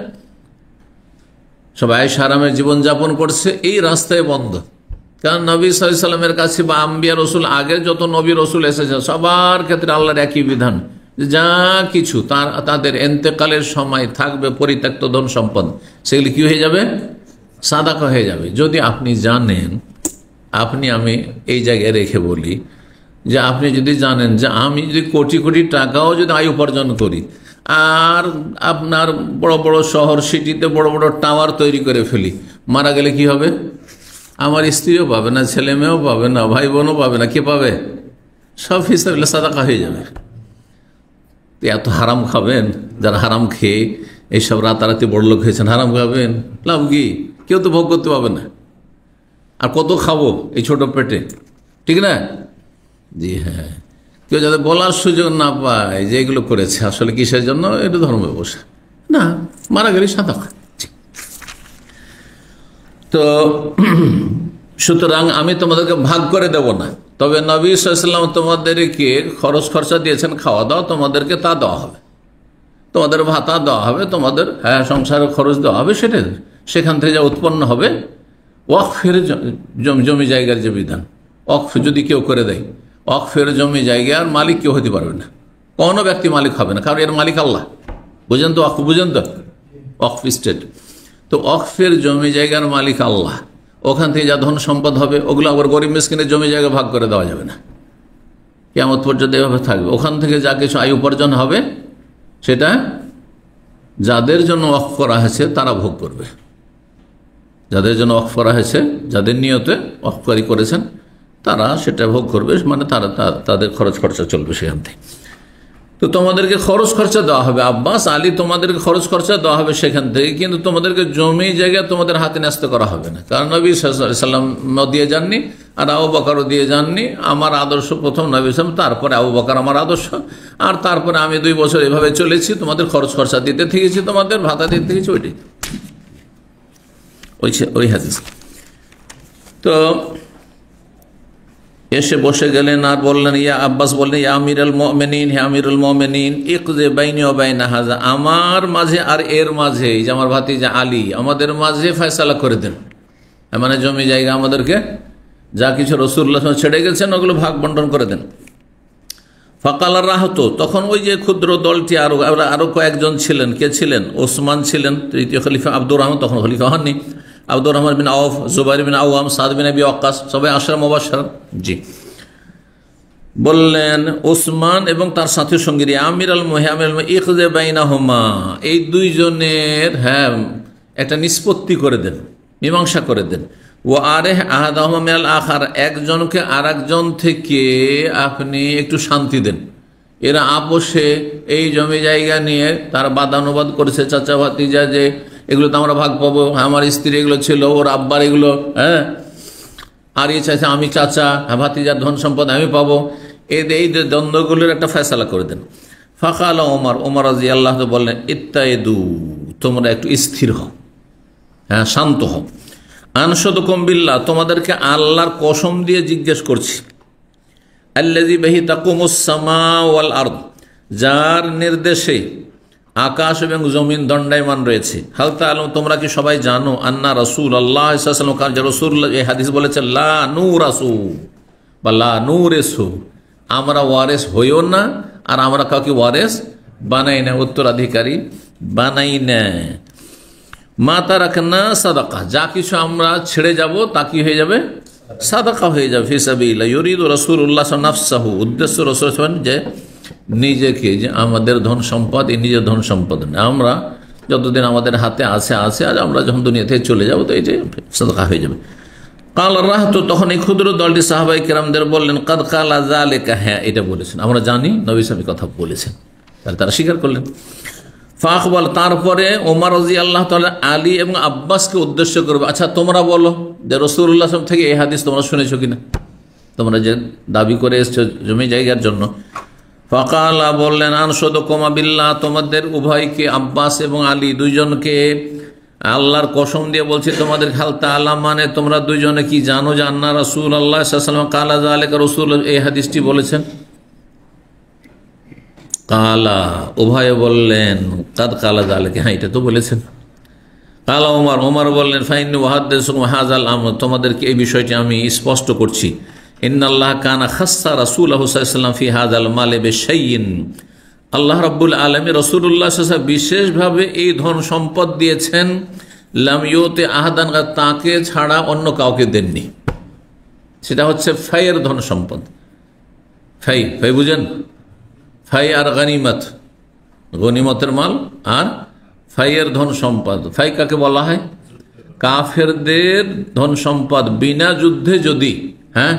সবাই আরামের জীবনযাপন করছে, এই রাস্তায় বন্ধ। কারণ নবী সাল্লাল্লাহু আলাইহি ওয়াসাল্লামের কাছে বা আম্বিয়া রসুল, আগের যত নবী রসুল এসেছেন সবার ক্ষেত্রে আল্লাহর একই বিধান, যা কিছু তাদের এন্তেকালের সময় থাকবে পরিত্যক্ত ধন সম্পদ, সেগুলি কি হয়ে যাবে, সাদাকা হয়ে যাবে। যদি আপনি জানেন, আমি এই জায়গায় রেখে বলি যে আপনি যদি জানেন যে আমি যদি কোটি কোটি টাকাও যদি আয় উপার্জন করি, আর আপনার বড় বড় শহর সিটিতে বড় বড় টাওয়ার তৈরি করে ফেলি, মারা গেলে কি হবে, আমার স্ত্রীও পাবে না, ছেলে মেয়েও পাবে না, ভাই বোনও পাবে না, কে পাবে, সব হিসাবে সাদাকা হয়ে যাবে। এত হারাম খাবেন, যারা হারাম খেয়ে এইসব রাতারাতি বড় লোক হয়েছেন, হারাম খাবেন, লাভ কি, কেউ তো ভোগ করতে পাবে না, আর কত খাবো এই ছোট পেটে, ঠিক না? জি হ্যাঁ, কেউ যাতে বলার সুযোগ না পায় যে এগুলো করেছে আসলে কিসের জন্য, এটা ধর্ম ব্যবসা না, মারা গেলে সাদাকা। তো সুতরাং আমি তোমাদেরকে ভাগ করে দেব না, তবে নবী সাল্লাল্লাহু আলাইহি ওয়াসাল্লাম তোমাদেরকে খরচ খরচা দিয়েছেন, খাওয়া দাওয়া তোমাদেরকে তা দেওয়া হবে, তোমাদের ভাতা দেওয়া হবে, তোমাদের সংসারের খরচ দেওয়া হবে, সেটা সেখান থেকে যা উৎপন্ন হবে, ওয়াকফের জমি জায়গার যে বিধান, ওয়াকফ যদি কেউ করে দেয়, ওয়াকফের জমি জায়গার মালিক কেউ হতে পারবে না, কোনো ব্যক্তি মালিক হবে না, কারণ এর মালিক আল্লাহ। বুঝেন তো ওয়াকফ, বুঝেন তো ওয়াকফ স্টেট, তো ওয়াকফের জমি জায়গার মালিক আল্লাহ, ওখান থেকে যা ধন সম্পদ হবে ওগুলো আবার গরিব মিসকিনের জমি জায়গা ভাগ করে দেওয়া যাবে না, কিয়ামত পর্যন্ত এভাবে থাকবে। ওখান থেকে যা কিছু আয় উপার্জন হবে সেটা যাদের জন্য ওয়াকফ করা হয়েছে তারা ভোগ করবে, যাদের জন্য ওয়াকফ করা হয়েছে, যাদের নিয়তে ওয়াকফকারী করেছেন তারা সেটা ভোগ করবে, মানে তারা তাদের খরচ খরচা চলবে সেখান থেকে। তো তোমাদেরকে খরচ খরচা দেওয়া হবে, আব্বাস আলী তোমাদেরকে খরচ খরচা দেওয়া হবে সেখান থেকে, কিন্তু তোমাদেরকে জমি জায়গা তোমাদের হাতে ন্যস্ত করা হবে না, কারণ নবী সাল্লাল্লাহু আলাইহি ওয়াসাল্লাম দিয়ে যাননি, আর আবু বকরও দিয়ে যাননি। আমার আদর্শ প্রথম নবী সাল্লাল্লাহু, তারপরে আবু বকর আমার আদর্শ, আর তারপরে আমি 2 বছর এভাবে চলেছি, তোমাদের খরচ খরচা দিতে থেকেছি, তোমাদের ভাতা দিতে থেকেছি, ওইটাই ওই হাদিস। তো এসে বসে গেলেন আর বললেন, ইয়া আব্বাস বললেন, ইয়া আমিরুল মুমিনিন, হে আমিরুল মুমিনিন, ইকযে বাইনি ওয়া বাইনা হাযা, আমার মাঝে আর এর মাঝে, এই যে আমার ভাতিজা আলী, আমাদের মাঝে ফয়সালা করে দেন, মানে জমি জায়গা আমাদেরকে যা কিছু রাসূলুল্লাহ ছেড়ে গেছেন ওগুলো ভাগ বন্টন করে দেন। ফাকাল রাহত, তখন ওই যে ক্ষুদ্র দলটি আরো কয়েকজন ছিলেন, কে ছিলেন, ওসমান ছিলেন, তৃতীয় খলিফা আব্দুর রহমান, তখন খলিফা হননি, আব্দুর রহমান বিন আউফ, জুবাইর বিন আওয়াম, সাদ বিন আবি ওয়াক্কাস, সবাই আশরা মুবাশশার। জি, বললেন ওসমান এবং তার সাথী সঙ্গী আমিরুল মুহিয়ামিল ইকযে বাইনাহুমা, এই দুইজনের একটা নিষ্পত্তি করে দেন, মীমাংসা করে দেন। ও আরেহ আহাদাহুমা মিনাল আখার, একজনকে আরেকজন থেকে আপনি একটু শান্তি দেন। এরা আপোষে এই জমি জায়গা নিয়ে তার বাদানুবাদ করেছে, চাচা ভাতিজা, যে এগুলো তো আমরা ভাগ পাবো, আমার স্ত্রী এগুলো ছিল, ওর আব্বার এগুলো, হ্যাঁ, আর এ চাইছে আমি চাচা, ভাতিজার ধন সম্পদ আমি পাবো। এই দ্বন্দ্বগুলোর একটা ফয়সালা করে দেন। ফাকালা ওমর রাদিয়াল্লাহু আনহু বললেন, ইত্তাইদু, তোমরা একটু স্থির হও, হ্যাঁ, শান্ত হও। আনশুদুকুম বিল্লাহ, তোমাদেরকে আল্লাহর কসম দিয়ে জিজ্ঞেস করছি, আল্লাযী বিহি তাকুমুস সামা ওয়াল আরদ, যার নির্দেশে আকাশ এবং জমিন দণ্ডায়মান রয়েছে। হাল তাআলাম, তোমরা কি সবাই জানো, আন্না রাসূলুল্লাহ সাল্লাল্লাহু আলাইহি ওয়াসাল্লাম, যে রাসূলুল্লাহ এই হাদিস বলেছেন, লা নুরাসু বা লা নুরিসু, আমরা ওয়ারিস হইও না আর আমরা কাউকে ওয়ারিস বানাই না, উত্তরাধিকারী বানাই না। মা তারাকনা সাদাকা, যা কিছু আমরা ছেড়ে যাব তা কি হয়ে যাবে, সাদাকা হয়ে যাবে। ফি সাবিলিল্লাহ ইউরিদু রাসূলুল্লাহ নাফসাহু, উদ্দেশ্য রাসূল যে নিজেকে, যে আমাদের ধন সম্পদ, এই নিজের ধন সম্পদ না, আমরা যতদিন আমাদের হাতে আছে আর আমরা যখন দুনিয়া থেকে চলে যাবো তো এই যে সাদাকা হয়ে যাবে। কাল রাহতু, তখন এই ক্ষুদ্র দলটি সাহাবায়ে কেরামদের বললেন, কাদ কালা যালিকা, হ্যাঁ এটা বলেছেন, আমরা জানি নবী সাল্লাল্লাহু কথা বলেছেন। তাহলে তারা স্বীকার করলেন। ফাকবাল, তারপরে ওমর রাদিয়াল্লাহু তাআলা আলী এবং আব্বাসকে উদ্দেশ্য করবে, আচ্ছা তোমরা বলো যে রাসূলুল্লাহ সাল্লাল্লাহু থেকে এই হাদিস তোমরা শুনেছো কিনা, তোমরা যে দাবি করে এসছো জমি জায়গার জন্য। ফাকালা, বললেন, আনশুদুকুমা বিল্লাহ, তোমাদের উভয়কে, আব্বাস এবং আলী দুইজনকে আল্লাহর কসম দিয়ে বলছি তোমাদের, হাল তাআলা মানে তোমরা দুইজনে কি জানো যে আন্না রাসূলুল্লাহ সাল্লাল্লাহু আলাইহি ওয়াসাল্লাম কালা যালিকা, রাসূল এই হাদিসটি বলেছেন। কালা, উভয়ে বললেন, কাদ কালা যালিকা, হ্যাঁ এটা তো বলেছেন। কালা ওমর বললেন, ফাইন্নী উহাদ্দিসুকুম হাযাল আমর, তোমাদেরকে এই বিষয়টি আমি স্পষ্ট করছি। ইন্নাল্লাহ কানা খাসসা রাসূলাহু সাল্লাল্লাহু আলাইহি ওয়াসাল্লাম ফি হাযাল মালি বিশাইইন, আল্লাহ রাব্বুল আলামিন রাসূলুল্লাহ সাল্লাল্লাহু আলাইহি ওয়াসাল্লাম বিশেষভাবে এই ধন সম্পদ দিয়েছেন, লাম ইউতি আহাদান, তাকে ছাড়া অন্য কাউকে দেননি। সেটা হচ্ছে ফাইয়ের ধন সম্পদ। ফাই বুঝেন, ফাই আর গনিমত, গনিমতের মাল আর ফাইয়ের ধন সম্পদ। ফাই কাকে বলা হয়, কাফেরদের ধন সম্পদ বিনা যুদ্ধে যদি, হ্যাঁ,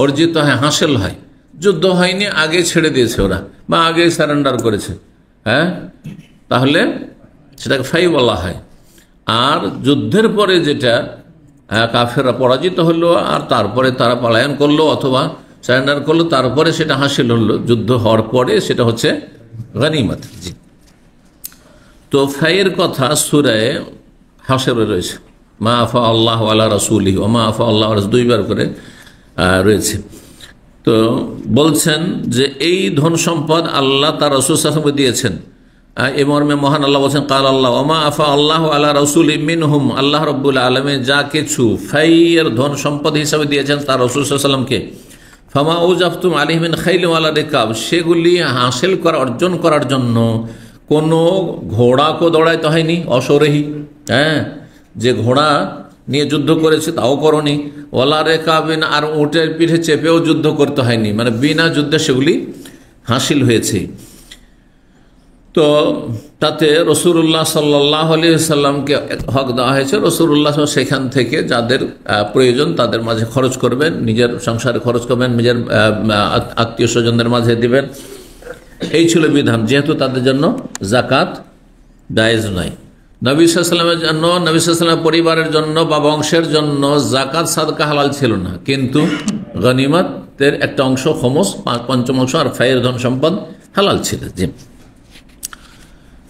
অর্জিত হয়, হাসিল হয়, যুদ্ধ হয়নি, আগে ছেড়ে দিয়েছে ওরা বা আগে সারেন্ডার করেছে, হ্যাঁ, তাহলে সেটাকে ফাই বলা হয়। আর যুদ্ধের পরে যেটা কাফেররা পরাজিত হলো আর তারপরে তারা পলায়ন করলো অথবা সারেন্ডার করলো, তারপরে সেটা হাসিল হলো, যুদ্ধ হওয়ার পরে সেটা হচ্ছে গনিমত। জি, তো ফাইয়ের কথা সূরা হাশরে রয়েছে, মা আফা আল্লাহু আলা রাসূলিহি ওয়া মা আফা আল্লাহু আলা, দুইবার করে রয়েছে। তো বলছেন যে এই ধন সম্পদ আল্লাহ তার রাসূল সাল্লাল্লাহু আলাইহি ওয়াসাল্লাম দিয়েছেন। এই মর্মে মহান আল্লাহ বলছেন, কাল আল্লাহ ওয়া মা আফা আল্লাহু আলা রাসূলি মিনহুম, আল্লাহ রাব্বুল আলামিন যা কিছু ফাইয়ের ধন সম্পদ হিসাবে দিয়েছেন তার রাসূল সাল্লাল্লাহু আলাইহি ওয়াসাল্লামকে, ফামা উজাফতুম আলাইহি মিন খাইল ওয়ালা রিকাব, সেগুলি হাসিল করা, অর্জন করার জন্য কোনো ঘোড়াকে দৌড়াইতে হয়নি, অশরীহী, হ্যাঁ, যে ঘোড়া নিয়ে যুদ্ধ করেছে তাও করনি, ওয়ালা রেকাবিন, আর উটের পিঠে চেপেও যুদ্ধ করতে হয়নি, মানে বিনা যুদ্ধে সেগুলি হাসিল হয়েছে। তো তাতে রাসূলুল্লাহ সাল্লাল্লাহু আলাইহি ওয়াসাল্লামকে হক দেওয়া হয়েছে, রাসূলুল্লাহ সেখান থেকে যাদের প্রয়োজন তাদের মাঝে খরচ করবেন, নিজের সংসারে খরচ করবেন, নিজের আত্মীয় স্বজনদের মাঝে দিবেন, এই ছিল বিধান, যেহেতু তাদের জন্য জাকাত জায়েজ নয়। নবী সাল্লাল্লাহু আলাইহি ওয়াসাল্লামের জন্য, নবী সাল্লাল্লাহু আলাইহি ওয়াসাল্লামের পরিবারের জন্য বা বংশের জন্য জাকাত সাদকা হালাল ছিল না, কিন্তু গনিমতের একটা অংশ, খমস পঞ্চম অংশ, আর ফাইয়ের ধন সম্পদ হালাল ছিল। জি,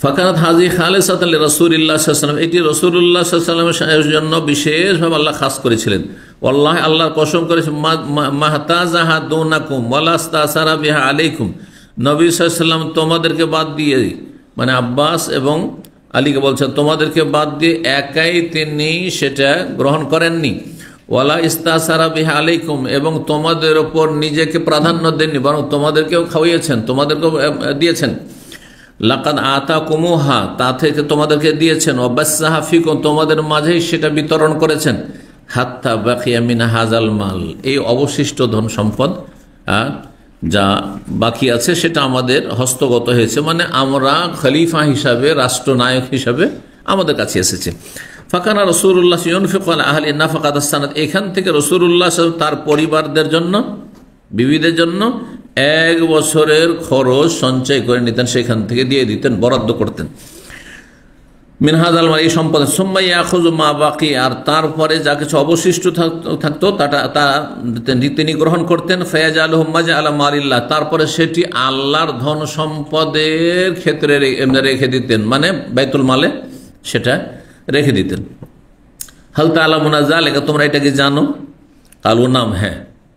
ফাকানাত হাজি খালিসাতান লিরাসূলিল্লাহ সাল্লাল্লাহু আলাইহি ওয়াসাল্লাম, এটি রাসূলুল্লাহ সাল্লাল্লাহু আলাইহি ওয়াসাল্লামের জন্য বিশেষভাবে আল্লাহ খাস করেছিলেন। ওয়াল্লাহি, আল্লাহর কসম করেছে, মাহতাজাহা দুনাকুম ওয়ালাস্তাসারা বিহা আলাইকুম, নবী সাল্লাল্লাহু আলাইহি ওয়াসাল্লাম তোমাদেরকে বাদ দিয়ে, মানে আব্বাস এবং আলীকে বলছেন, তোমাদেরকে বাদ দিয়ে একাই তিনি সেটা গ্রহণ করেননি। ওয়ালা ইস্তাসারা বিহা আলাইকুম, এবং তোমাদের ওপর নিজেকে প্রাধান্য দেননি, বরং তোমাদেরকেও খাওয়িয়েছেন, তোমাদেরকেও দিয়েছেন। লাকাদ আতাকুমুহা, তা থেকে তোমাদেরকে দিয়েছেন, ওয়াবাসসাহা ফিকুম, তোমাদের মাঝেই সেটা বিতরণ করেছেন। হাত্তা বাকিয়া মিন হাযাল মাল, এই অবশিষ্ট ধন সম্পদ যা বাকি আছে সেটা আমাদের হস্তগত হয়েছে, মানে আমরা খলিফা হিসাবে, রাষ্ট্রনায়ক হিসাবে আমাদের কাছে এসেছে। ফাকানা রাসূলুল্লাহ ইউনফিকু আলা আহলি নাফাকাত আস-সানাত, এখান থেকে রাসূলুল্লাহ তার পরিবারদের জন্য, বিবিদের জন্য 1 বছরের খরচ সঞ্চয় করে নিতেন, সেখান থেকে দিয়ে দিতেন, বরাদ্দ করতেন। মিন হাযাল মাল, এই সম্পদ। সুম্মা ইয়াখুযু মা বাকি, আর তারপরে যা কিছু অবশিষ্ট থাকতো তা তিনি গ্রহণ করতেন। ফায়াজালুহু মাজআলা মালিল্লাহ, তারপরে সেটি আল্লাহর ধন সম্পদের ক্ষেত্রে রেখে দিতেন, মানে বাইতুল মালে সেটা রেখে দিতেন। হাল তা'লামুনা যালিকা, তোমরা এটা কি জানো? কালু নাম, হ্যাঁ।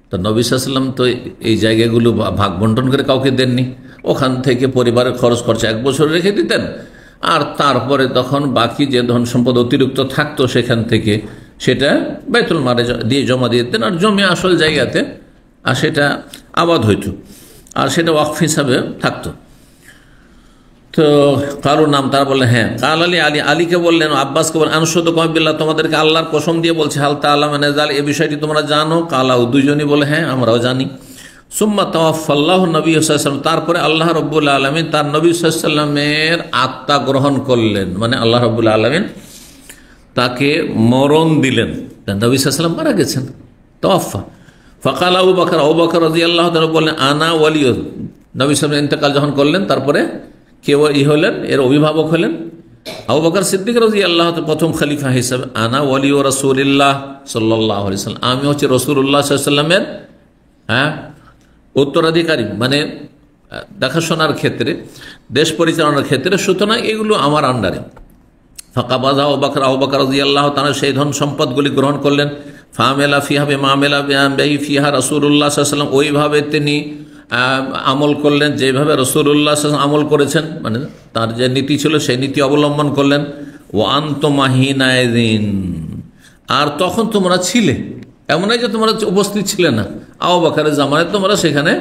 তো নবী সাল্লাল্লাহু আলাইহি ওয়াসাল্লাম তো এই জায়গাগুলো ভাগ বন্টন করে কাউকে দেননি, ওখান থেকে পরিবারের খরচ খরচা 1 বছর রেখে দিতেন, আর তারপরে তখন বাকি যে ধন সম্পদ অতিরিক্ত থাকতো সেখান থেকে সেটা বাইতুল মালে দিয়ে জমা দিয়ে দিতেন, আর জমি আসল জায়গাতে আর সেটা আবাদ হইত, আর সেটা ওয়াকফ হিসাবে থাকতো। তো কারোর নাম, তারা বললেন হ্যাঁ। কাল আলীকে বললেন, আব্বাসকে বললেন, আনশুদু বিল্লাহ, তোমাদেরকে আল্লাহর কসম দিয়ে বলছে, হাল তা'লামুনা যালিকা, এই বিষয়টি তোমরা জানো? কালাউ, দুইজনই বলে হ্যাঁ আমরাও জানি। সুম্মা তাওয়াফাল্লাহু নবী সাল্লাল্লাহু আলাইহি ওয়াসাল্লাম, তারপরে আল্লাহ রাব্বুল আলামিন তার নবী সাল্লাল্লাহু আলাইহি ওয়াসাল্লামের আত্মা গ্রহণ করলেন, মানে আল্লাহ রাব্বুল আলামিন তাকে মরণ দিলেন, নবী সাল্লাল্লাহু আলাইহি ওয়াসাল্লাম মারা গেছেন। তাওয়াফা ফাকাল আবু বকর রাদিয়াল্লাহু তাআলা বললেন, আনা ওয়ালিয়্যু, নবী সাল্লাল্লাহু আলাইহি ওয়াসাল্লাম ইন্তেকাল যখন করলেন, তারপরে কে হলেন, এর অভিভাবক হলেন আবু বকর সিদ্দিক রাদিয়াল্লাহু তাআলা, প্রথম খলিফা হিসেবে। আনা ওয়ালিয়্যু রাসূলিল্লাহ সাল্লাল্লাহু আলাইহি ওয়াসাল্লাম, আমি হচ্ছে রাসূলুল্লাহ সাল্লাল্লাহু আলাইহি ওয়াসাল্লামের উত্তরাধিকারী, মানে দেখাশোনার ক্ষেত্রে, দেশ পরিচালনার ক্ষেত্রে, সুতরাং এগুলো আমার আন্ডারে। ফাকাবাযা আবু বকর রাদিয়াল্লাহু তাআলা সেই ধন সম্পদগুলি গ্রহণ করলেন। ফাআমিলা ফিহা বিমা আমিলা বিহি ফিহা রাসূলুল্লাহ সাল্লাল্লাহু আলাইহি ওয়াসাল্লাম, ওইভাবে তিনি আমল করলেন যেভাবে রাসূলুল্লাহ সাল্লাল্লাহু আলাইহি ওয়াসাল্লাম আমল করেছেন, মানে তার যে নীতি ছিল সেই নীতি অবলম্বন করলেন। ওয়া আনতুম হিনাইযিন, আর তখন তোমরা ছিলে, এমন নয় যে তোমরা উপস্থিত ছিলে না, আবু বকরের জামানায় তোমরা সেখানে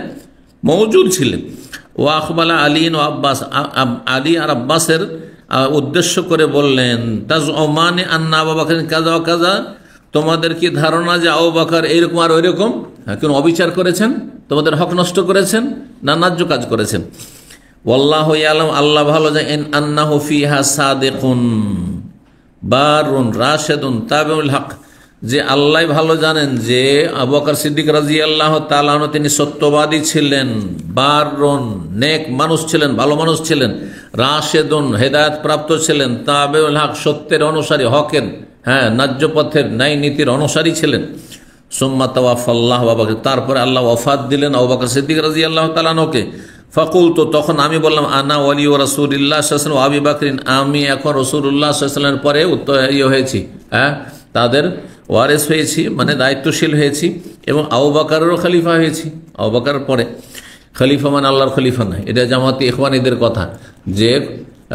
মওজুদ ছিলেন। ও আকবালা আলী ও আব্বাস, আলী আর আব্বাসের উদ্দেশ্য করে বললেন, তাজউমানি আন্না আবু বকর কাযা ওয়া কাযা, তোমাদের কি ধারণা যে আবু বকর এইরকম আর ওইরকম, কোন অবিচার করেছেন, তোমাদের হক নষ্ট করেছেন, না ন্যায্য কাজ করেছেন? ওয়াল্লাহু ইয়ালাম, আল্লাহ ভালো জানেন, আন্নাহু ফিহা সাদিকুন বারুন রাশিদুন তাবিউল হক, যে আল্লাহ ভালো জানেন যে আবু বকর সিদ্দিক রাদিয়াল্লাহু তাআলা আনহু তিনি সত্যবাদী ছিলেন, বারুন নেক মানুষ ছিলেন, ভালো মানুষ ছিলেন, রাশিদুন হেদায়েত প্রাপ্ত ছিলেন, তাবিউল হক সত্যের অনুসারী, হকের, হ্যাঁ ন্যায্য পথের ন্যায় নীতির অনুসারী ছিলেন। সুম্মা তাওয়াফাল্লাহু আবু বকর, তারপরে আল্লাহ ওয়াফাত দিলেন আবু বকর সিদ্দিক রাদিয়াল্লাহু তাআলা আনহুকে। ফাকুলতু, তখন আমি বললাম, আনা ওয়ালিয়্যু রাসূলিল্লাহ সাল্লাল্লাহু আলাইহি ওয়াসাল্লাম ওয়া আবী বকরিন, আমি এখন রাসূলুল্লাহ সাল্লাল্লাহু আলাইহি ওয়াসাল্লামের পরে হয়েছি, হ্যাঁ তাদের ওয়ারিস হয়েছি, মানে দায়িত্বশীল হয়েছি, এবং আবু বকরেরও খলিফা হয়েছি। আবু বকর পরে খলিফা মানে আল্লাহর খলিফা নয়, এটা জামাতে ইখওয়ানীদের কথা, যে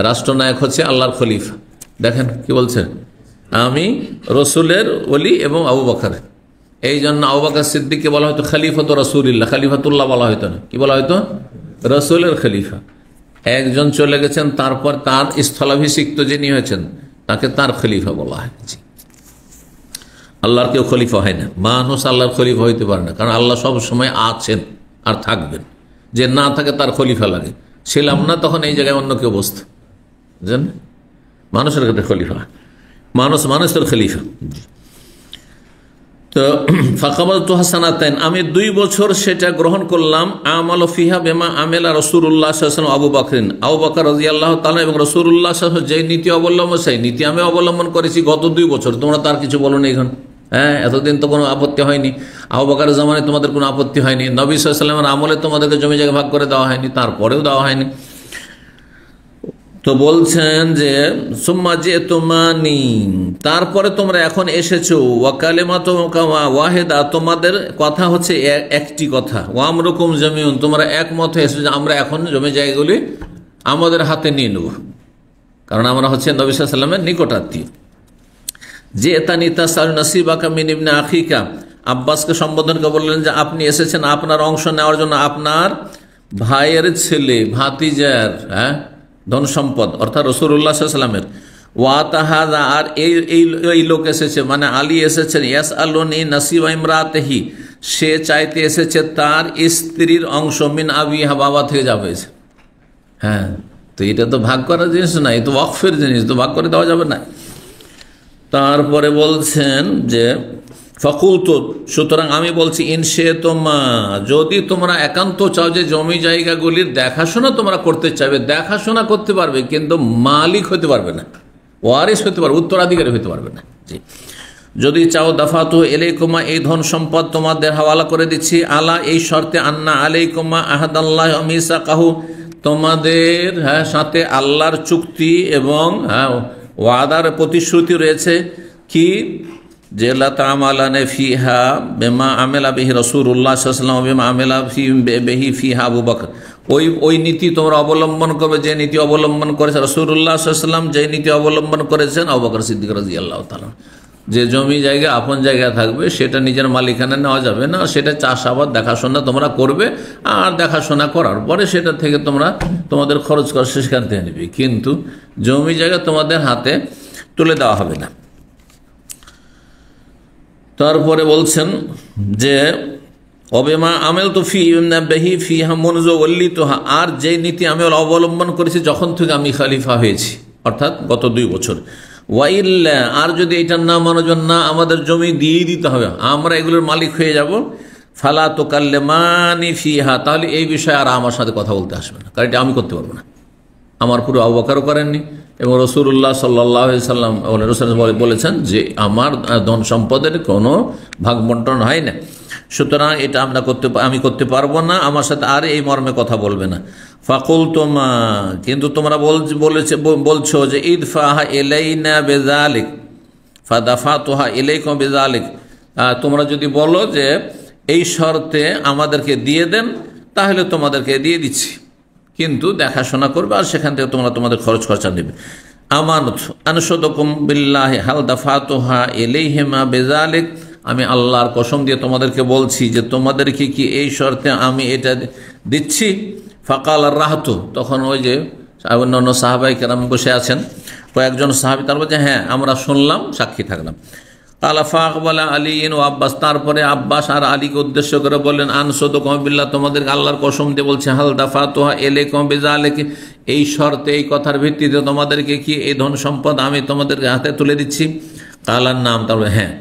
রাষ্ট্রনায়ক হচ্ছে আল্লাহর খলিফা। দেখেন কি বলছেন, আমি রসুলের ওলি এবং আবু বকরের, এই জন্য আবু বকর সিদ্দিককে বলা হয়তো খলিফাতুর রাসূলিল্লাহ, খলিফাতুল্লাহ বলা হয়তো না, কি বলা হয়তো, রসুলের খলিফা। একজন চলে গেছেন, তারপর তার স্থলাভিষিক্ত যিনি হয়েছেন তাকে তার খলিফা বলা হয়েছে। আল্লাহর কেউ খলিফা হয় না, মানুষ আল্লাহর খলিফা হইতে পারে না, কারণ আল্লাহ সব সময় আছেন আর থাকবেন, যে না থাকে তার খলিফা লাগে। ছিলাম না তখন এই জায়গায় অন্য কেউ বসত, বুঝলেন, মানুষের ক্ষেত্রে খলিফা, মানুষের খলিফা। তো ফাকাবাতু হাসানাতাইন, আমি 2 বছর সেটা গ্রহণ করলাম। আমাল ফিহা বিমা আমিলা রাসূলুল্লাহ সাল্লাল্লাহু আলাইহি ওয়াসাল্লাম আবু বকর, আবু বকর রাদিয়াল্লাহু তাআলা এবং রাসূলুল্লাহ সাল্লাল্লাহু আলাইহি ওয়াসাল্লাম যে নীতি অবলম্বন, সেই নীতি আমি অবলম্বন করেছি গত 2 বছর। তোমরা তার কিছু বলো না এখন, হ্যাঁ এতদিন তো কোনো আপত্তি হয়নি, আবু বকরের জামানায় তোমাদের কোনো আপত্তি হয়নি, নবী সাল্লাল্লাহু আলাইহি ওয়াসাল্লামের আমলে তোমাদেরকে জমি জায়গা ভাগ করে দেওয়া হয়নি, তারপরেও দেওয়া হয়নি। তো বলছেন যে সুম্মা জিতুমানি, তারপরে তোমরা এখন এসেছো, ওয়া কালিমাতু ওয়াহিদা, তোমাদের কথা হচ্ছে একটি কথা, ওয়া আমরুকুম জামিউন, তোমরা একমত হয়েছো যে আমরা এখন জমি জায়গাগুলি আমাদের হাতে নিয়ে নেব, কারণ আমরা হচ্ছে নবী সাল্লাল্লাহু আলাইহি ওয়াসাল্লামের নিকটাত্মীয়। যে তানিতা সাল নাসিবাকা মিন ইবনে আখিকা, আব্বাসকে সম্বোধন করে বললেন যে আপনি এসেছেন আপনার অংশ নেওয়ার জন্য, আপনার ভাইয়ের ছেলে ভাতিজার, হ্যাঁ ধন সম্পদ, অর্থাৎ রাসূলুল্লাহ সাল্লাল্লাহু আলাইহি ওয়াসাল্লামের। ওয়া তাহাদা, আর এই লোক এসেছে, মানে আলী এসেছেন, ইয়াসআলুনি নাসিবা ইমরাতিহি, সে চাইতে এসেছে তার স্ত্রীর অংশ, মিন আবিহা, বাবা থেকে যা হয়েছে। হ্যাঁ, তো এটা তো ভাগ করার জিনিস না, এটা ওয়াকফের জিনিস, তো ভাগ করে দেওয়া যাবে না। তারপরে বলছেন যে ফাকুলতু, সুতরাং আমি বলছি, ইনশে তোমা, যদি তোমরা একান্ত চাও যে জমি জায়গাগুলির দেখাশোনা তোমরা করতে চাইবে, দেখাশোনা করতে পারবে কিন্তু মালিক হতে পারবে না, ওয়ারিস হতে পারবে, উত্তরাধিকারী হতে পারবে না। জি, যদি চাও দাফাতু ইলাইকুমা, এই ধন সম্পদ তোমাদের হাওয়ালা করে দিচ্ছি, আলা, এই শর্তে, আন্না আলাইকুমা আহাদাল্লাহ ওয়া মিসাকাহু, তোমাদের সাথে আল্লাহর চুক্তি এবং ওয়াদার প্রতিশ্রুতি রয়েছে, কি যে লা তা'মালানা ফিহা বিমা আমিলা বিহি রাসূলুল্লাহ সাল্লাল্লাহু আলাইহি ওয়াসাল্লাম বিমা আমিলা বিহি ফিহা আবু বকর, ওই নীতি তোমরা অবলম্বন করবে যে নীতি অবলম্বন করেছে রাসূলুল্লাহ সাল্লাল্লাহু আলাইহি ওয়াসাল্লাম, যে নীতি অবলম্বন করেছেন আবু বকর সিদ্দিক রাদিয়াল্লাহু তাআলা। যে জমি জায়গা আপন জায়গা থাকবে সেটা নিজের মালিকানা নেওয়া যাবে না, সেটা চাষাবাদ দেখাশোনা তোমরা করবে, আর দেখাশোনা করার পরে সেটা থেকে তোমরা তোমাদের খরচ খরচ সেখান থেকে নেবে, কিন্তু জমি জায়গা তোমাদের হাতে তুলে দেওয়া হবে না। তারপরে বলছেন যে অবেমা আমেল তো বেহি ফিহা মনজলি তো, আর যে নীতি আমি অবলম্বন করেছি যখন থেকে আমি খলিফা হয়েছি, অর্থাৎ গত 2 বছর, ওয়াইল্লা, আর যদি এটা না মানার না আমাদের জমি দিয়ে দিতে হবে, আমরা এগুলোর মালিক হয়ে যাব, ফালা তুকাল্লিমানি ফিহা, তাহলে এই বিষয়ে আর আমার সাথে কথা বলতে আসবে না, কারণ এটা আমি করতে পারবো না, আমার পুরো আবু বকরও করেননি, এবং রাসূলুল্লাহ সাল্লাল্লাহু আলাইহি সাল্লাম বলেছেন যে আমার ধন সম্পদের কোনো ভাগ বন্টন হয় না, সুতরাং এটা আমি করতে পারবো না, আমার সাথে আর এই মর্মে কথা বলবে না। ফাকুলতুমা, কিন্তু তোমরা বলছো যে ইদফাহা ইলাইনা বিযালিক ফাদাফাতুহা ইলাইকুম বিযালিক, তোমরা যদি বলো যে এই শর্তে আমাদেরকে দিয়ে দেন তাহলে তোমাদেরকে দিয়ে দিচ্ছি, কিন্তু দেখাশোনা করবে আর সেখান থেকে তোমরা তোমাদের খরচ খরচা দেবে। আমানত আনশুদুকুম বিল্লাহি হাল দাফাতুহা ইলাইহিমা বিযালিক, আমি আল্লাহর কসম দিয়ে তোমাদেরকে বলছি যে তোমাদেরকে কি এই শর্তে আমি এটা দিচ্ছি। ফাকাল আর রাহতু, তখন ওই যে অন্যান্য সাহাবাই কেরাম বসে আছেন, কয়েকজন সাহাবী, তার বলছে হ্যাঁ আমরা শুনলাম, সাক্ষী থাকলাম। কালা ফাকবালা আলী ও আব্বাস, তারপরে আব্বাস আর আলীকে উদ্দেশ্য করে বললেন, আনশুদুকুম বিল্লাহ, তোমাদেরকে আল্লাহর কসম দিয়ে বলছে, হাল দাফাতুহা ইলাইকুম বিযালিক, এই শর্তে, এই কথার ভিত্তিতে তোমাদেরকে কি এই ধন সম্পদ আমি তোমাদের হাতে তুলে দিচ্ছি। কালার নাম, তারপরে হ্যাঁ।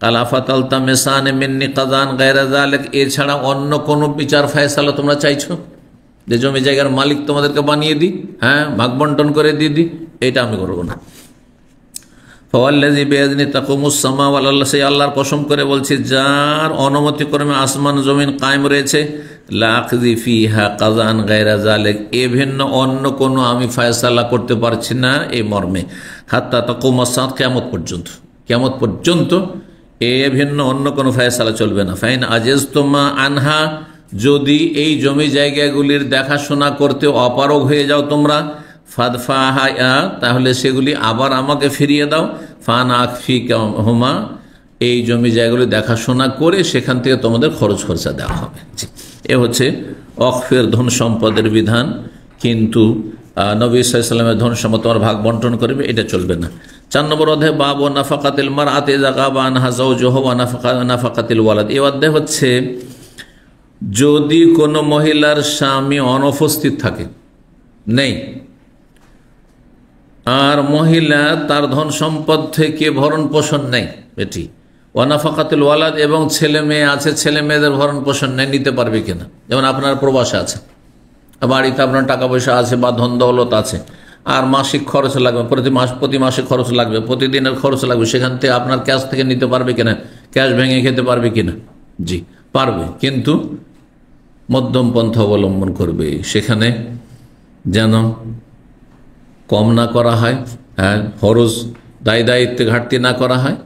কালা ফাতালতা মেসানে মিন্নি কাযান গায়রা যালিক, এছাড়া অন্য কোন বিচার ফয়সালা তোমরা চাইছো, যে জমি জায়গার মালিক তোমাদেরকে বানিয়ে দিই, হ্যাঁ ভাগ বন্টন করে দিয়ে দিই, এটা আমি করবো না। ফাওয়াল্লাযী বিয়াদিহি তাকুমুস সামা ওয়াল আরদ, সেই আল্লাহর কসম করে বলছি যার অনুমতি ক্রমে আসমান জমিন কায়েম রয়েছে, লা আখযি ফিহা কাযান গায়রা যালিক, এ ভিন্ন অন্য কোনো আমি ফয়সালা করতে পারছি না এই মর্মে, হাত্তা তাকুমাস সাআত, কিয়ামত পর্যন্ত এ ভিন্ন অন্য কোনো ফয়সালা চলবে না। ফাইন আজেজতুমা আনহা, যদি এই জমি জায়গাগুলির দেখাশোনা করতে অপারগ হয়ে যাও তোমরা, ফাদফাহা, তাহলে সেগুলি আবার আমাকে ফিরিয়ে দাও, ফান আকফিকুমা, এই জমি জায়গাগুলি দেখাশোনা করে সেখান থেকে তোমাদের খরচ খরচা দেওয়া হবে। এ হচ্ছে অকফের ধন সম্পদের বিধান, কিন্তু নবী সাল্লাল্লাহু আলাইহি ওয়াসাল্লামের ধন সম্পদ তোমার ভাগ বন্টন করবে, এটা চলবে না। 4 নম্বর অধ্যায় বাব নাফাকাতিল মারআতি ইযা গাবা আনহা যাওজুহু ওয়া নাফাকাতিল ওয়ালাদ, এই অধ্যায় হচ্ছে যদি কোনো মহিলার স্বামী অনুপস্থিত থাকে, নেই, আর মহিলা তার ধন সম্পদ থেকে ভরণ পোষণ নেই, এটি ওয়ানাফাকাতুল ওয়ালাদ, এবং ছেলে মেয়ে আছে, ছেলে মেয়েদের ভরণ পোষণ নেই, নিতে পারবে কিনা। যেমন আপনার প্রবাসে আছে, বাড়িতে আপনার টাকা পয়সা আছে বা ধন দৌলত আছে, আর মাসিক খরচ লাগবে, প্রতি মাসে খরচ লাগবে, প্রতিদিনের খরচ লাগবে, সেখান থেকে আপনার ক্যাশ থেকে নিতে পারবে কিনা, ক্যাশ ভেঙে খেতে পারবে কিনা। জি পারবে, কিন্তু মধ্যম পন্থা অবলম্বন করবে, সেখানে যেন কম না করা হয়, হ্যাঁ খরচ দায়িত্বে ঘাটতি না করা হয়,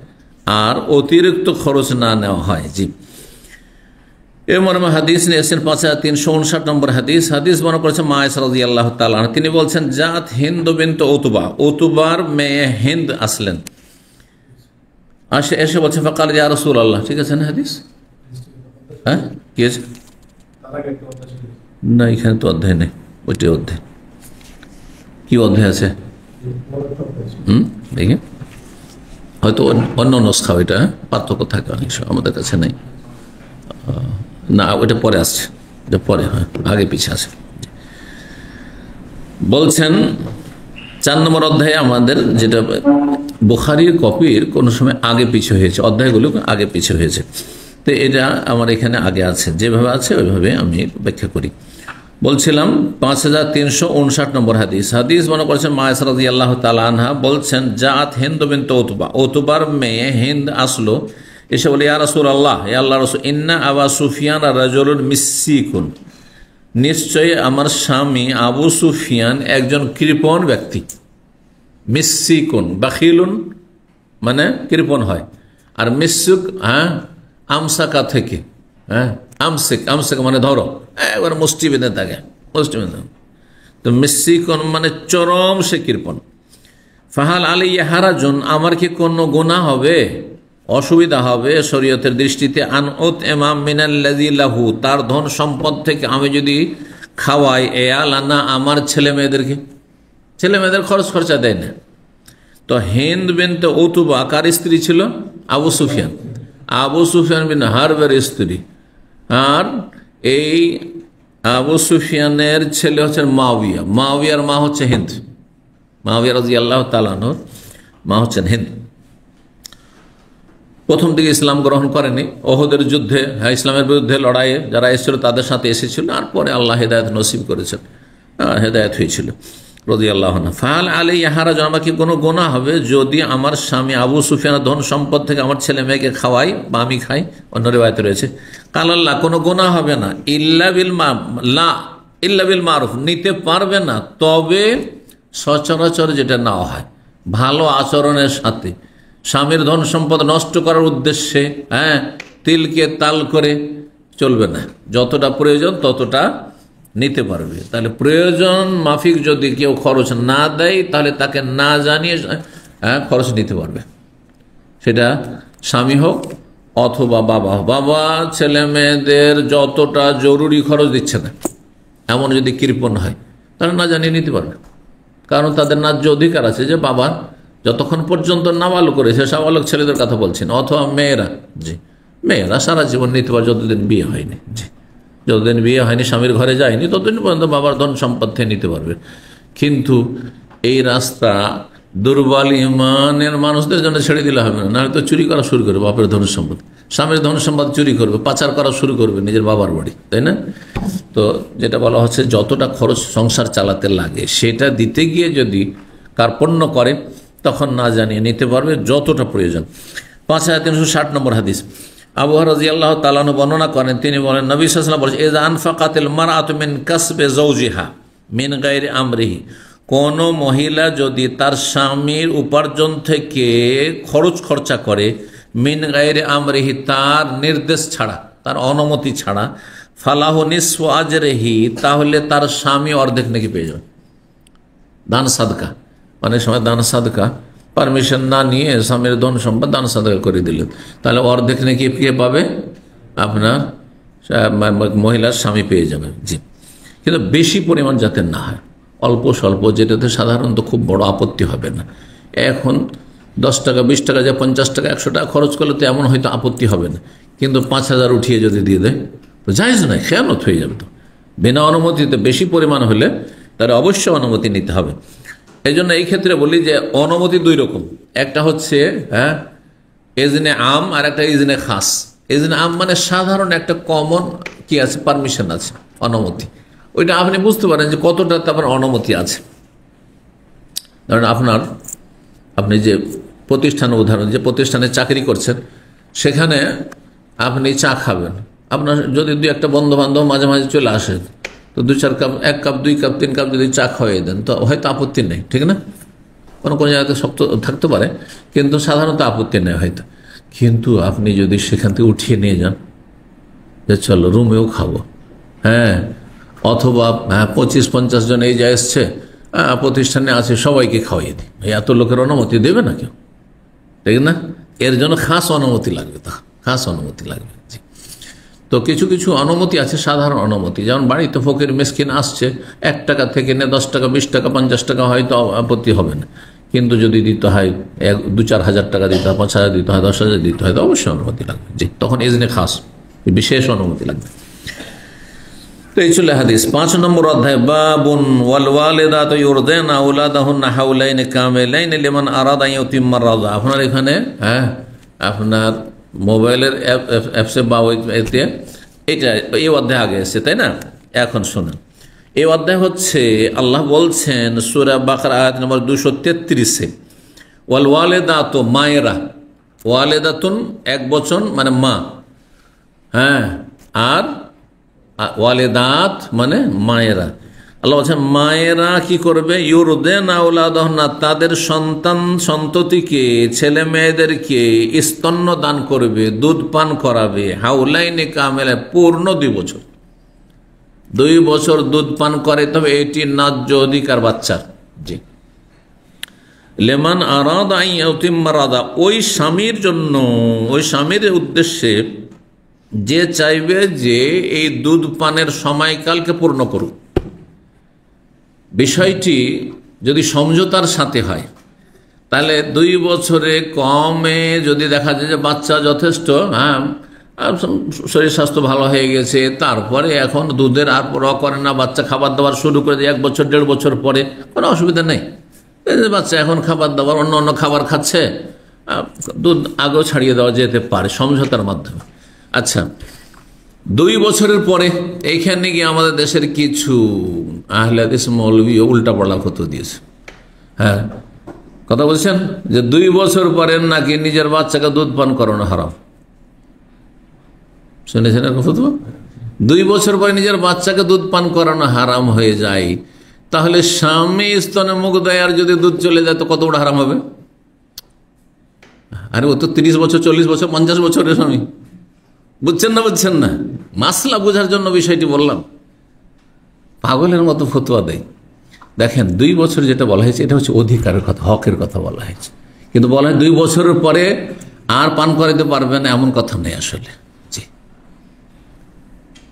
আর অতিরিক্ত খরচ না নেওয়া হয়। জি, এর মর্মে হাদিস নিয়ে এসেছেন 5359 নম্বর হাদিস বর্ণনা করেছেন মা আয়েশা রাদিয়াল্লাহু তাআলা আনহা, তিনি বলছেন জাত হিন্দ বিনত উতবা, উতবার মেয়ে হিন্দ আসলেন, এসে বলছে ফাকাল ইয়া রাসূলুল্লাহ, ঠিক আছে না হাদিস, হ্যাঁ কি আছে না, এখানে তো অধ্যায় নেই, ওইটি অধ্যায়, কি অধ্যায় আছে দেখি, হয়তো অন্য নস্খা, ওইটা পার্থক্য থাকে অনেক সময়, আমাদের কাছে নেই, না ওইটা পরে আসছে, এটা পরে, হ্যাঁ আগে পিছিয়ে আছে। বলছেন 4 নম্বর অধ্যায়ে আমাদের যেটা বুখারীর কপির কোন সময় আগে পিছু হয়েছে, অধ্যায়গুলো আগে পিছু হয়েছে, তো এটা আমার এখানে আগে আছে, যেভাবে আছে ওইভাবে আমি ব্যাখ্যা করি। বলছিলাম 5359 নম্বর হাদিস মনে করেছেন মায়েশা রাদিয়াল্লাহু তাআলা আনহা বলছেন, জাআত হিন্দ বিনত উতবা, উতবার মেয়ে হিন্দ আসলো, এসে বলে ইয়া রাসূলুল্লাহ, হে আল্লাহর রাসূল, ইন্না আবা সুফিয়ান রাজুলুন মিসসিকুন, নিশ্চয়ই আমার স্বামী আবু সুফিয়ান একজন কৃপণ ব্যক্তি। মিসসিকুন বাখিলুন মানে কৃপণ হয়, আর মিসুক আমসাকা থেকে, আমসেক মানে ধরো, একবার মুষ্টি বেঁধে থাকে, মুষ্টি বেঁধে। তো মিসসিকুন মানে চরম সে কৃপণ। ফাহাল আলাইয়া হারাজুন, আমার কি কোনো গুনাহ হবে, অসুবিধা হবে শরীয়তের দৃষ্টিতে, আন উতইমা মিনাল্লাযী লাহু, তার ধন সম্পদ থেকে আমি যদি খাওয়াই, এয়ালানা আমার ছেলে মেয়েদেরকে, ছেলে মেয়েদের খরচ খরচা দেয় না। তো হিন্দ বিনতে উতবা কার স্ত্রী ছিল? আবু সুফিয়ান, আবু সুফিয়ান বিন হারবের স্ত্রী। আর এই আবু সুফিয়ানের ছেলে হচ্ছেন মাওয়িয়া, মাওয়িয়ার মা হচ্ছে হিন্দ, মাওয়িয়া রাদিয়াল্লাহু তাআলা আনহুর মা হচ্ছেন হিন্দ। প্রথম দিকে ইসলাম গ্রহণ করেনি, ওহদের যুদ্ধে ইসলামের বিরুদ্ধে লড়াইয়ে যারা এসেছিল তাদের সাথে এসেছিল, আর পরে আল্লাহ হেদায়েত নসিব করেছেন, হেদায়েত হয়েছিল রাদিয়াল্লাহু আনহু। ফাহাল আলাইয়া হারাজ, আমার কি কোনো গুনাহ হবে যদি আমার স্বামী আবু সুফিয়ানের ধন সম্পদ থেকে আমার ছেলে মেয়েকে খাওয়াই বা আমি খাই? অন্য রিওয়ায়াতে রয়েছে কালাল্লাহ, কোনো গুনাহ হবে না, ইল্লা বিল মারুফ, নিতে পারবে না তবে সচরাচর যেটা নেওয়া হয়, ভালো আচরণের সাথে। স্বামীর ধন সম্পদ নষ্ট করার উদ্দেশ্যে তিলকে তাল করে চলবে না, যতটা প্রয়োজন ততটা নিতে পারবে। তাহলে প্রয়োজন মাফিক যদি কেউ খরচ না দেয় তাহলে তাকে না জানিয়ে খরচ নিতে পারবে, সেটা স্বামী হোক অথবা বাবা হোক। বাবা ছেলে মেয়েদের যতটা জরুরি খরচ দিচ্ছে না, এমন যদি কৃপণ হয় তাহলে না জানিয়ে নিতে পারবে, কারণ তাদের ন্যায্য অধিকার আছে যে বাবা যতক্ষণ পর্যন্ত নাবালক করেছে, সাবালক ছেলেদের কথা বলছেন, অথবা মেয়েরা, জি মেয়েরা সারা জীবন নিতে পারে যতদিন বিয়ে হয়নি, জি যতদিন বিয়ে হয়নি স্বামীর ঘরে যায়নি ততদিন পর্যন্ত বাবার ধন সম্পদ থেকে নিতে পারবে। কিন্তু এই রাস্তা দুর্বল ইমানের মানুষদের জন্য ছেড়ে দিলে হবে না, নাহলে তো চুরি করা শুরু করবে বাপের ধন সম্পদ, স্বামীর ধন সম্পদ চুরি করবে, পাচার করা শুরু করবে নিজের বাবার বাড়ি, তাই না? তো যেটা বলা হচ্ছে যতটা খরচ সংসার চালাতে লাগে সেটা দিতে গিয়ে যদি কার্পণ্য করে তখন না জানিয়ে নিতে পারবে যতটা প্রয়োজন। 5360 নম্বর হাদিস আবু হুরায়রা রাদিয়াল্লাহু তাআলা আনহু বর্ণনা করেন, তিনি বলেন নবী সাল্লাল্লাহু আলাইহি ওয়াসাল্লাম বলেছেন, ইযা আনফাকাতিল মারআতু মিন কাসবে যাওজিহা মিন গায়রি আমরিহি, কোন মহিলা যদি তার স্বামীর উপার্জন থেকে খরচ খরচা করে, মিন গায়রি আমরিহি তার নির্দেশ ছাড়া, তার অনুমতি ছাড়া, ফালাহু নিসফু আজরিহি, তাহলে তার স্বামী অর্ধেক নেকি পেয়ে যাবে। দান সাদকা, অনেক সময় দান সাদকা পারমিশন না নিয়ে স্বামীর ধন সম্পদ দান সাদকা করে দিলেন, তাহলে অর্ধেক নাকি কে পাবে? আপনার মহিলার স্বামী পেয়ে যাবে। জি, কিন্তু বেশি পরিমাণ যাতে না হয়, অল্প স্বল্প, যেটাতে সাধারণত খুব বড় আপত্তি হবে না। এখন 10 টাকা 20 টাকা যা 50 টাকা 100 টাকা খরচ করলে তো এমন হয়তো আপত্তি হবে না, কিন্তু 5000 উঠিয়ে যদি দিয়ে দেয় তো জায়েজ নয়, খেয়ানত হয়ে যাবে। তো বিনা অনুমতিতে বেশি পরিমাণ হলে তার অবশ্যই অনুমতি নিতে হবে। এই জন্য এই ক্ষেত্রে বলি যে অনুমতি 2 রকম, একটা হচ্ছে এজনে আম আর একটা এজনে খাস। এজনে আম মানে সাধারণ একটা কমন কি আছে, পারমিশন আছে, অনুমতি, ওইটা আপনি বুঝতে পারেন যে কতটা আপনার অনুমতি আছে। ধরেন আপনি যে প্রতিষ্ঠানের উদাহরণ, যে প্রতিষ্ঠানে চাকরি করছেন সেখানে আপনি চা খাবেন, আপনার যদি 2-1টা বন্ধু বান্ধব মাঝে মাঝে চলে আসে তো 2-4 কাপ, 1 কাপ 2 কাপ 3 কাপ যদি চা খাওয়াই দেন তো হয়তো আপত্তি নেই, ঠিক না? কোনো জায়গাতে শক্ত থাকতে পারে, কিন্তু সাধারণত আপত্তি নেই হয়তো। কিন্তু আপনি যদি সেখান থেকে উঠিয়ে নিয়ে যান যে চলো রুমেও খাবো, অথবা 25-50 জন এই যা এসছে প্রতিষ্ঠানে আছে সবাইকে খাওয়াই দিই, এত লোকের অনুমতি দেবে না কেউ, ঠিক না? এর জন্য খাস অনুমতি লাগবে, তা খাস অনুমতি লাগবে। জি, তো কিছু কিছু অনুমতি আছে সাধারণ অনুমতি, যেমন বাড়িতে ফকির মিসকিন আসছে 1 টাকা থেকে 10 টাকা 20 টাকা 50 টাকা হয়তো আপত্তি হবে না, কিন্তু যদি দিতে হয় 2-4 হাজার টাকা দিতে হয়, 5,000 দিতে হয়, 10,000 দিতে হয় তো অবশ্যই অনুমতি লাগবে। জি, তখন এজনে খাস বিশেষ অনুমতি লাগবে। তো এই ছিল হাদিস। 5 নম্বর অধ্যায়, বাবুন ওয়াল ওয়ালিদাতু ইউরদিনা আওলাদাহুন্না হাওলাইনি কামিলাইনি লিমান আরাদা আন ইউতিম্মা রাযা। আপনার এখানে আপনার মোবাইলের অ্যাপসে বা এতে এটা এই অধ্যায় আগে এসেছে, তাই না? এখন শুনুন, এই অধ্যায় হচ্ছে আল্লাহ বলছেন সূরা বাকারা আয়াত নম্বর 233-এ, ওয়াল ওয়ালিদাতু, মায়েরা, ওয়ালিদাতুন এক বচন মানে মা, আর ওয়ালিদাত মানে মায়েরা। আল্লাহ বলছেন মায়েরা কি করবে? ইউরদিনা আওলাদাহুন্না, তাদের সন্ততিকে, ছেলে মেয়েদেরকে স্তন্য দান করবে, দুধ পান করাবে, হাউলাইনি কামিলা, পূর্ণ 2 বছর। 2 বছর দুধ পান করে, তবে এটি ন্যায্য অধিকার বাচ্চার। জি, লিমান আরাদা আন ইউতিম্মা রাযা, ওই স্বামীর জন্য, ওই স্বামীর উদ্দেশ্যে যে চাইবে যে এই দুধ পানের সময়কালকে পূর্ণ করুক। বিষয়টি যদি সমঝোতার সাথে হয়, তাহলে 2 বছরে কমে যদি দেখা যায় যে বাচ্চা যথেষ্ট শরীর স্বাস্থ্য ভালো হয়ে গেছে, তারপরে এখন দুধের আর পরোয়া করে না, বাচ্চা খাবার দাবার শুরু করে দেয় 1 বছর 1.5 বছর পরে, কোনো অসুবিধা নেই। বাচ্চা এখন খাবার দাবার অন্য খাবার খাচ্ছে, দুধ আগেও ছাড়িয়ে দেওয়া যেতে পারে সমঝোতার মাধ্যমে। আচ্ছা, 2 বছরের পরে এইখানে গিয়ে আমাদের দেশের কিছু আহলে হাদিস মৌলবী উল্টা পাল্টা ফতোয়া দিয়েছে। কথা বলছেন যে 2 বছর পরে নাকি নিজের বাচ্চাকে দুধ পান করানো হারাম। শুনেছেন এরকম ফতোয়া? 2 বছর পরে নিজের বাচ্চাকে দুধ পান করানো হারাম হয়ে যায়, তাহলে স্বামী স্তনে মুখ দেয় আর যদি দুধ চলে যায় তো কত বড় হারাম হবে? আরে ও তো 30 বছর 40 বছর 50 বছরের স্বামী। বুঝছেন না? মাসলা বোঝার জন্য বিষয়টি বললাম। পাগলের মতো ফতোয়া দেয়। দেখেন, 2 বছর যেটা বলা হয়েছে এটা হচ্ছে অধিকারের কথা, হকের কথা বলা হয়েছে, কিন্তু বলা হয় 2 বছরের পরে আর পান করাতে পারবে না, এমন কথা নেই আসলে। জি,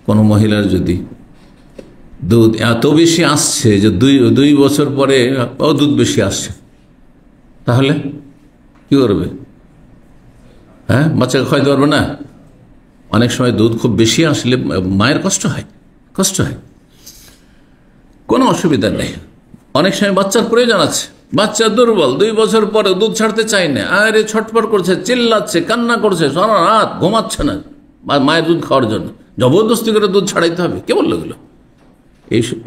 কোনো মহিলার যদি দুধ এত বেশি আসছে যে 2 বছর পরে দুধ বেশি আসছে, তাহলে কি করবে? বাচ্চাকে খাওয়াইতে পারবে না? অনেক সময় দুধ খুব বেশি আসলে মায়ের কষ্ট হয়, কোনো অসুবিধা নেই। অনেক সময় বাচ্চার প্রয়োজন আছে, বাচ্চা দুর্বল, 2 বছর পরে দুধ ছাড়তে চায় না, আরে ছটফট করছে, চিল্লাচ্ছে, কান্না করছে, সারা রাত ঘুমাচ্ছে না মায়ের দুধ খাওয়ার জন্য, জবরদস্তি করে দুধ ছাড়াইতে হবে, কে বললো এগুলো?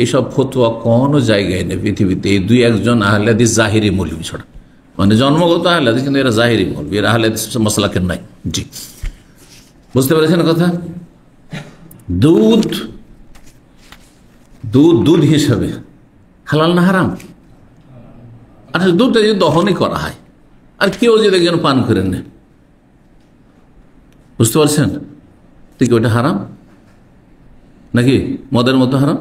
এইসব ফতোয়া কোনো জায়গায় নেই পৃথিবীতে, এই 2-1 জন আহলে হাদিস জাহিরি মৌলবী ছাড়া, মানে জন্মগত আহলে হাদিস, কিন্তু এরা জাহিরি মৌলবী, এরা আহলে হাদিস মাসলাকে নাই। জি, বুঝতে পেরেছেন কথা? দুধ হিসাবে হালাল না হারাম? আচ্ছা, দুধটা যদি দহনই করা হয় আর কেউ যদি একজন পান করে নেয়, বুঝতে পারছেন? ঠিক ওইটা হারাম নাকি মদের মতো হারাম?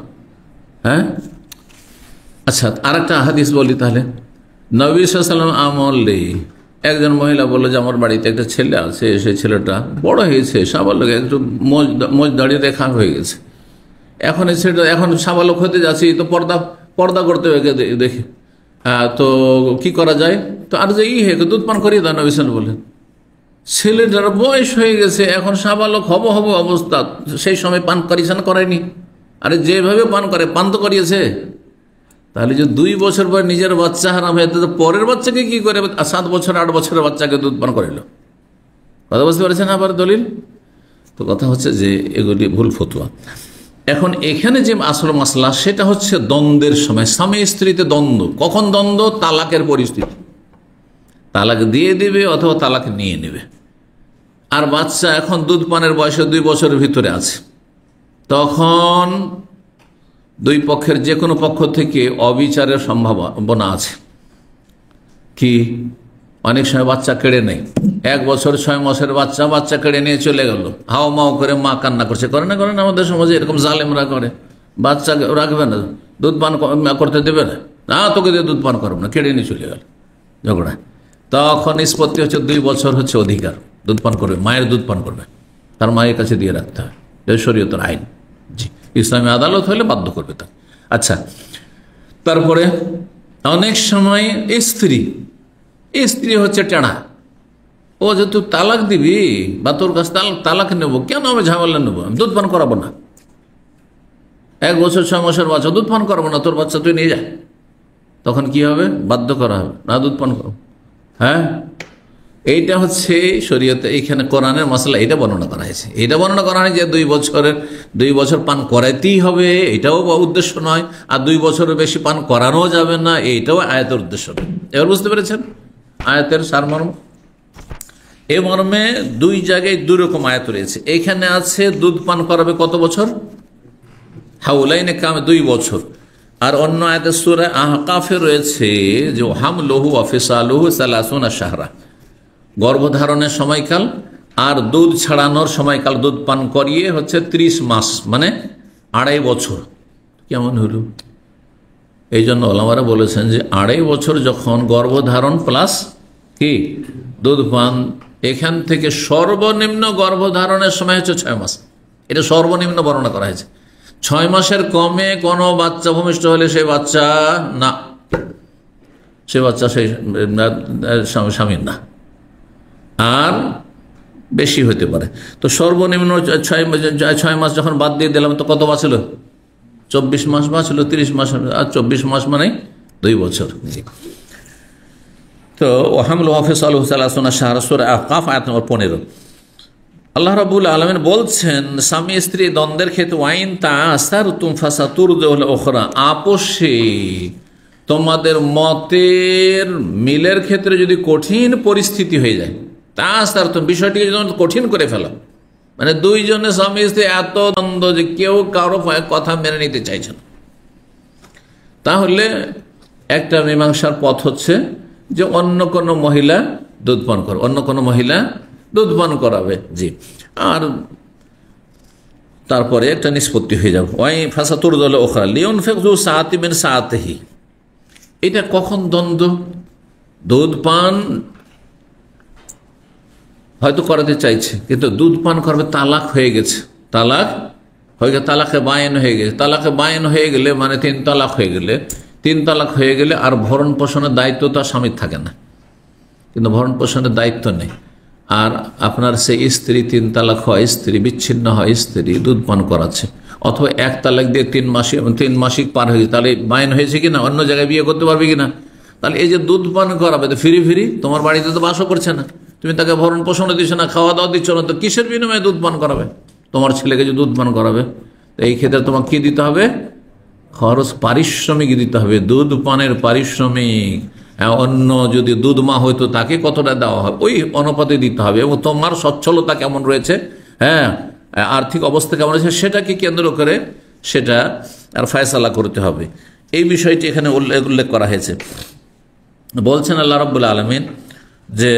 আচ্ছা, আর একটা হাদিস বলি তাহলে। নবী সাল্লাল্লাহু আলাইহি ওয়াসাল্লাম আমলে একজন মহিলা বললো যে আমার বাড়িতে একটা ছেলে আছে, সেই ছেলেটা বড় হয়েছে, সাবালক, একটু মোজ দাঁড়িয়ে দেখা হয়ে গেছে, এখন এই ছেলেটা এখন সাবালক হতে যাচ্ছি, তো পর্দা করতে হবে দেখে, তো কি করা যায়? তো আর যে দুধ পান করিয়ে দেন, নবী সাল্লাল্লাহু আলাইহি ওয়াসাল্লাম বললেন। ছেলেটার বয়স হয়ে গেছে, এখন সাবালক হব অবস্থা, সেই সময় পান করিয়েছে না করায়নি? আরে যেভাবে পান করে, পান তো করিয়েছে। তাহলে যে 2 বছর পর নিজের বাচ্চা হারাম হয়ে, তো পরের বাচ্চাকে কি করে 7 বছর 8 বছরের বাচ্চাকে দুধ পান করাইল? কথা বুঝতে পারছেন? আবার দলিল তো কথা হচ্ছে যে এগুলি ভুল ফতোয়া। এখন এখানে যে আসল মাসলা সেটা হচ্ছে দ্বন্দ্বের সময়, স্বামী স্ত্রীতে দ্বন্দ্ব। কখন দ্বন্দ্ব? তালাকের পরিস্থিতি, তালাক দিয়ে দিবে অথবা তালাক নিয়ে নেবে, আর বাচ্চা এখন দুধ পানের বয়সে 2 বছরের ভিতরে আছে, তখন 2 পক্ষের যে কোনো পক্ষ থেকে অবিচারের সম্ভাবনা আছে। কি? অনেক সময় বাচ্চা কেড়ে নেয়, 1 বছর 6 মাসের বাচ্চা কেড়ে নিয়ে চলে গেল, হাও মাও করে মা কান্না করছে, করে না আমাদের সমাজে এরকম জালেমরা করে, বাচ্চা রাখবে না, দুধ পান করতে দেবে না, তোকে দিয়ে দুধ পান করবো না, কেড়ে নিয়ে চলে গেল, ঝগড়া। তখন নিষ্পত্তি হচ্ছে 2 বছর হচ্ছে অধিকার, দুধ পান করবে, মায়ের দুধ পান করবে, তার মায়ের কাছে দিয়ে রাখতে হয়, শরীয়তের আইন। জি, ইসলামী আদালত হলে বাধ্য করবে তা। আচ্ছা, তারপরে অনেক সময় স্ত্রী হচ্ছে টেড়া, ও যে তুই তালাক দিবি বা তোর কাছে তালাক নেবো, কেন আমি ঝামেলা নেবো, আমি দুধ পান করাবো না, 1 বছর 6 মাসের বাচ্চা দুধ পান করবো না, তোর বাচ্চা তুই নিয়ে যা, তখন কি হবে? বাধ্য করা হবে না দুধ পান করো। হ্যাঁ, এইটা হচ্ছে শরীয়তে, এইখানে কোরআনের মাসলা এটা বর্ণনা করা হয়েছে। এটা বর্ণনা করা হয় যে 2 বছর পান করাইতেই হবে, এটাও উদ্দেশ্য নয়। আর 2 বছরের বেশি পান করানো যাবে না, এইটাও আয়াতের উদ্দেশ্য নয়। এবার বুঝতে পেরেছেন আয়াতের সারমর্ম? এ মর্মে 2 জায়গায় 2 রকম আয়াত রয়েছে। এখানে আছে দুধ পান করাবে কত বছর? হাউলাইনে কামে 2 বছর। আর অন্য আয়াতে সূরা আহকাফে রয়েছে যে হামলুহু ওয়া ফিসালুহু 30 শাহরা, গর্ভধারণের সময়কাল আর দুধ ছাড়ানোর সময়কাল, দুধ পান করিয়ে হচ্ছে 30 মাস, মানে 2.5 বছর। কেমন হলো? এই জন্য ওলামারা বলেছেন যে 2.5 বছর যখন গর্ভধারণ প্লাস কি দুধ পান, এখান থেকে সর্বনিম্ন গর্ভধারণের সময় হচ্ছে 6 মাস। এটা সর্বনিম্ন বর্ণনা করা হয়েছে। 6 মাসের কমে কোনো বাচ্চা ভূমিষ্ঠ হলে সেই বাচ্চা না, সে বাচ্চা সেই স্বামীর না, আর বেশি হতে পারে। তো সর্বনিম্ন 6 মাস যখন বাদ দিয়ে দিলাম তো কত বাঁচল? 24 মাস বাঁচল। 30 মাস আর 24 মাস মানে 2 বছর। তো হামলু ওয়াফিসালুহু 30 শাহরা, সূরা আহকাফ আয়াত নম্বর 15। আল্লাহ রাব্বুল আলামিন বলছেন স্বামী স্ত্রী দ্বন্দ্বের ক্ষেত্রে ওয়াইন তাসারতুম ফাসাতুরদিউ লাহু উখরা, আপোষে তোমাদের মতের মিলের ক্ষেত্রে যদি কঠিন পরিস্থিতি হয়ে যায়, তাসারতুম বিষয়টিকে যদি কঠিন করে ফেলো, মানে 2 জনে স্বামী স্ত্রী এত দ্বন্দ্ব যে কেউ কারো কথা মেনে নিতে চাইছে না, তাহলে একটা মীমাংসার পথ হচ্ছে যে অন্য কোনো মহিলা দুধ পান করবে, অন্য কোনো মহিলা দুধ পান করাবে। জি, আর তারপরে একটা নিষ্পত্তি হয়ে যাবে। ওয়াই ফাসাতুরদিউ লাহু উখরা লিউনফিক যু সাআতিন মিন সাআতিহি। এটা কখন দ্বন্দ্ব? দুধ পান হয়তো করাতে চাইছে, কিন্তু দুধ পান করবে, তালাক হয়ে গেছে, তালাক হয়ে গেছে, তালাকে বায়েন হয়ে গেছে। তালাকে বায়েন হয়ে গেলে মানে 3 তালাক হয়ে গেলে, 3 তালাক হয়ে গেলে আর ভরণ পোষণের দায়িত্ব তার স্বামীর থাকে না, কিন্তু ভরণ পোষণের দায়িত্ব নেই। আর আপনার সেই স্ত্রী 3 তালাক হয়, স্ত্রী বিচ্ছিন্ন হয়, স্ত্রী দুধ পান করাচ্ছে, অথবা 1 তালাক দিয়ে 3 মাসিক পার হয়ে গেছে, তাহলে বায়েন হয়েছে কিনা, অন্য জায়গায় বিয়ে করতে পারবে কিনা? তাহলে এই যে দুধ পান করাবে, তো ফিরি তোমার বাড়িতে তো বাসও করছে না, তুমি তাকে ভরণ পোষণও দিচ্ছ না, খাওয়া দাওয়া দিচ্ছ না, তো কিসের বিনিময়ে দুধ পান করাবে? তোমার ছেলেকে যে দুধ পান করাবে, তো এই ক্ষেত্রে তোমাকে কি দিতে হবে? খরচ, পারিশ্রমিক দিতে হবে, দুধ পানের পারিশ্রমিক। অন্য যদি দুধ মা হয়তো তাকে কতটা দেওয়া হবে, ওই অনুপাতে দিতে হবে। এবং তোমার সচ্ছলতা কেমন রয়েছে, হ্যাঁ, আর্থিক অবস্থা কেমন রয়েছে, সেটাকে কেন্দ্র করে সেটা আর ফয়সালা করতে হবে। এই বিষয়টি এখানে উল্লেখ করা হয়েছে। বলছেন আল্লাহ রাব্বুল আলামিন যে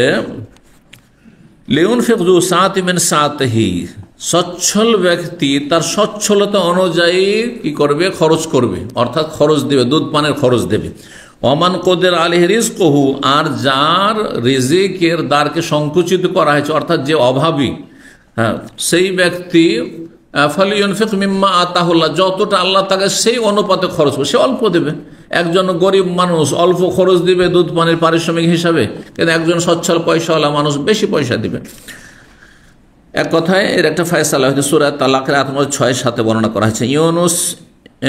লিউনফিক যু সাআতিন মিন সাআতিহি, সচ্ছল ব্যক্তি তার সচ্ছলতা অনুযায়ী কি করবে? খরচ করবে, অর্থাৎ খরচ দেবে, দুধ পানের খরচ দেবে। ওমান কদের আলাইহি রিজকুহু, আর যার রিজিকের দ্বারকে সংকুচিত করা হয়েছে, অর্থাৎ যে অভাবী, হ্যাঁ, সেই ব্যক্তি ফালিউনফিক মিম্মা আতাহুল্লাহ, যতটা আল্লাহ তাকে সেই অনুপাতে খরচ করবে, সে অল্প দেবে। একজন গরিব মানুষ অল্প খরচ দিবে দুধ পানের পারিশ্রমিক হিসাবে, কিন্তু একজন সচ্ছল পয়সাওয়ালা মানুষ বেশি পয়সা দিবে। এক কথায় এর একটা ফয়সালা হয়েছে। সূরা তালাকের আয়াত নম্বর 6-7 বর্ণনা করা হয়েছে।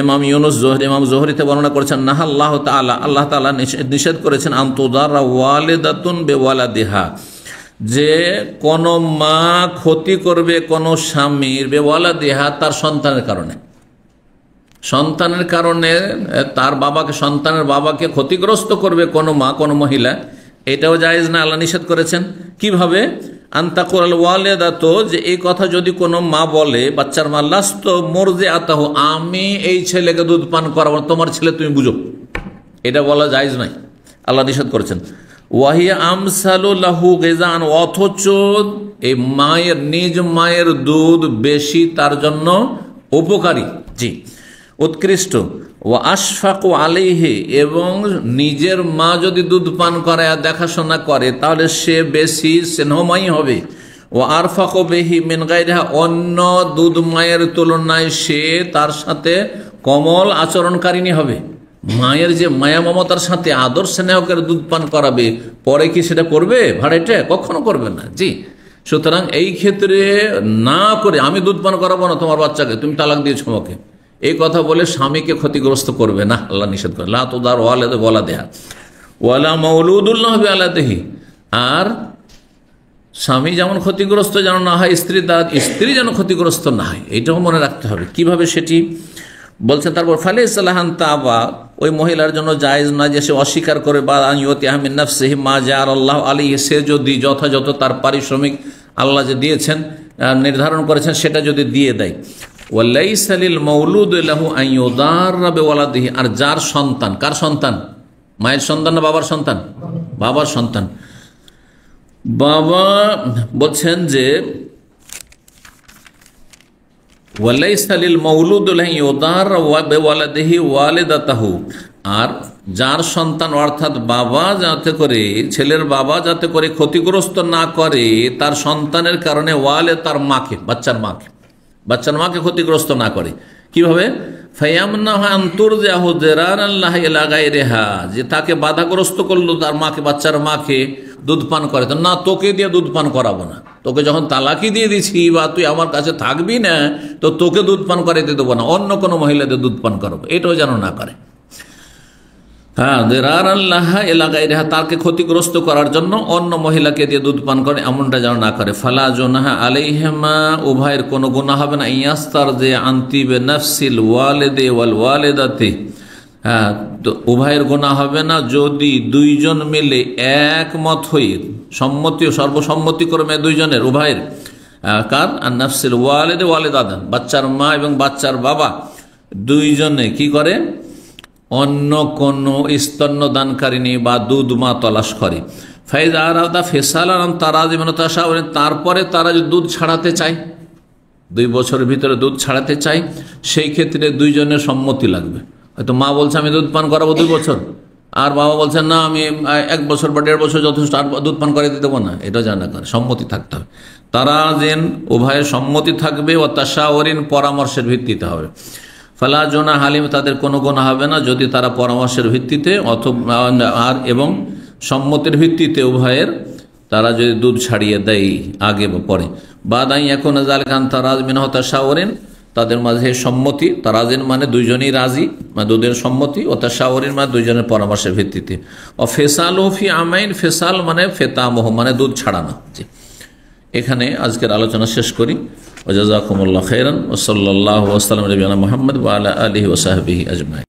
ইমাম জোহরিতে বর্ণনা করেছেন, নাহা আল্লাহ তাআলা, আল্লাহ তাআলা নিষেধ করেছেন, আনতুদাররা ওয়ালিদাতুন বিওয়ালাদিহা, যে কোন মা ক্ষতি করবে কোন স্বামীর, বিওয়ালাদিহা, তার সন্তানের কারণে, সন্তানের কারণে তার বাবাকে, সন্তানের বাবাকে ক্ষতিগ্রস্ত করবে কোন মা, কোন মহিলা, এটাও জায়েজ না, আল্লাহ নিষেধ করেছেন। কিভাবে? আনতাকুল ওয়ালিদাতু, যে এই কথা যদি কোনো মা বলে, বাচ্চার মা, লাস্তু মুরদিআতাহু, আমি এই ছেলেকে দুধ পান করাবো, তোমার ছেলে তুমি বুঝো, এটা বলা জায়েজ নাই, আল্লাহ নিষেধ করেছেন। ওয়াহিয়া আমসালু লাহু গিজান, অথচ এই মায়ের, নিজ মায়ের দুধ বেশি তার জন্য উপকারী, জি, উৎকৃষ্ট। ও আশফাকু আলাইহি, এবং নিজের মা যদি দুধ পান করায় দেখাশোনা করে, তাহলে সে বেশি স্নেহময়ী হবে। ও আরফাকু বিহি মিন গায়রিহা, অন্য দুধ মায়ের তুলনায় সে তার সাথে কোমল আচরণকারিণী হবে। মায়ের যে মায়া মমতার সাথে আদর স্নেহকের দুধ পান করাবে, পরে কি সেটা করবে ভাড়াটে? কখনো করবে না, জি। সুতরাং এই ক্ষেত্রে না করে আমি দুধ পান করাবো না তোমার বাচ্চাকে, তুমি তালাক দিয়েছো আমাকে, এই কথা বলে স্বামীকে ক্ষতিগ্রস্ত করবে না, আল্লাহ নিষেধ করে। লা তুদার ওয়ালিদা ওয়ালাদিহা ওয়ালা মাউলুদুল্লাহ বিআলাদিহি, আর স্বামী যেমন ক্ষতিগ্রস্ত যেন না হয়, স্ত্রী যেন ক্ষতিগ্রস্ত না হয়, এটাও মনে রাখতে হবে। কিভাবে সেটি বলছেন তারপর, ফালে ইসলাহান তাবা, ওই মহিলার জন্য জায়েজ না যে সে অস্বীকার করে, বা আইয়তি আহমিন নাফসিহি মা জাআর আল্লাহ আলাইহি, সে যদি যথাযথ তার পারিশ্রমিক আল্লাহ যে দিয়েছেন, নির্ধারণ করেছেন, সেটা যদি দিয়ে দেয়। ওয়ালাইসা লিল মাউলুদি লাহু আন ইউদাররা বিওয়ালাদিহি, আর যার সন্তান, কার সন্তান? মায়ের সন্তান না বাবার সন্তান? বাবার সন্তান। বাবা বলছেন যে ওয়ালাইসা লিল মাউলুদি লাহু ইউদাররা বিওয়ালাদিহি ওয়ালিদাতাহু, আর যার সন্তান অর্থাৎ বাবা যাতে করে, ছেলের বাবা যাতে করে ক্ষতিগ্রস্ত না করে তার সন্তানের কারণে, ওয়ালে তার মাকে, বাচ্চার মাকে ক্ষতিগ্রস্ত না করে। কিভাবে? যে তাকে বাধাগ্রস্ত করলো, তার মাকে, বাচ্চার মাকে দুধ পান করে, না তোকে দিয়ে দুধ পান করাবো না, তোকে যখন তালাকি দিয়ে দিছি বা তুই আমার কাছে থাকবি না, তো তোকে দুধ পান করাইতে দেবো না, অন্য কোনো মহিলাদের দুধ পান করাবো, এটাও যেন না করে। হ্যাঁ, তাকে ক্ষতিগ্রস্ত করার জন্য অন্য মহিলাকে দিয়ে দুধ পান করে, এমনটা যেন না করে। ফালা জুনাহা আলাইহিমা, উভয়ের কোনো গুনাহ হবে না। ইয়াস্তার যে আনতিবে নাফসিল ওয়ালিদি ওয়াল ওয়ালিদাতি, হ্যাঁ, তো উভয়ের গুনাহ হবে না যদি দুইজন মিলে একমত হয়ে, সর্বসম্মতিক্রমে দুইজনের, উভয়ের, কার? আর নাফসিল ওয়ালিদি ওয়ালিদাদান, বাচ্চার মা এবং বাচ্চার বাবা দুইজনে কি করে? অন্য কোন স্তন্যদানকারিণী বা দুধ মা তলাশ করে। ফাইজা আরাদা ফিসালান তারাজিমান তাশাউরিন, তারপরে তারা যদি দুধ ছাড়াতে চায়, 2 বছরের ভিতরে দুধ ছাড়াতে চায়, সেই ক্ষেত্রে দুইজনের সম্মতি লাগবে। হয়তো মা বলছে আমি দুধ পান করাবো 2 বছর, আর বাবা বলছেন না আমি 1 বছর বা 1.5 বছর যথেষ্ট, আর দুধ পান করাতে দেবো না, এটা জানা করে সম্মতি থাকতে হবে। তারাজিন, উভয়ের সম্মতি থাকবে, ও তাশাউরিন, পরামর্শের ভিত্তিতে হবে। ফালা জুনাহ আলাইহিম, তাদের কোনো গুনাহ হবে না যদি তারা পরামর্শের ভিত্তিতে অথবা আর এবং সম্মতির ভিত্তিতে উভয়ের, তারা যদি দুধ ছাড়িয়ে দেয় আগে বা পরে। বাদাই এখন যালিকা তারাজ মিনহু তাশাউরিন, তাদের মাঝে সম্মতি, তারাজিন মানে দুইজনই রাজি, মানে দুধের সম্মতি, ও তাশাউরিন মানে দুইজনের পরামর্শের ভিত্তিতে। ও ফিসালু ফি আমাইন, ফিসাল মানে ফিতামহু মানে দুধ ছাড়ানো। এখানে আজকের আলোচনা শেষ করি। ওয়া জাযাকুমুল্লাহু খাইরান ওয়া সাল্লাল্লাহু ওয়া সাল্লাম আলা নবিয়িনা মুহাম্মদ ওয়া আলা আলিহি ওয়া সাহবিহি আজমাইন।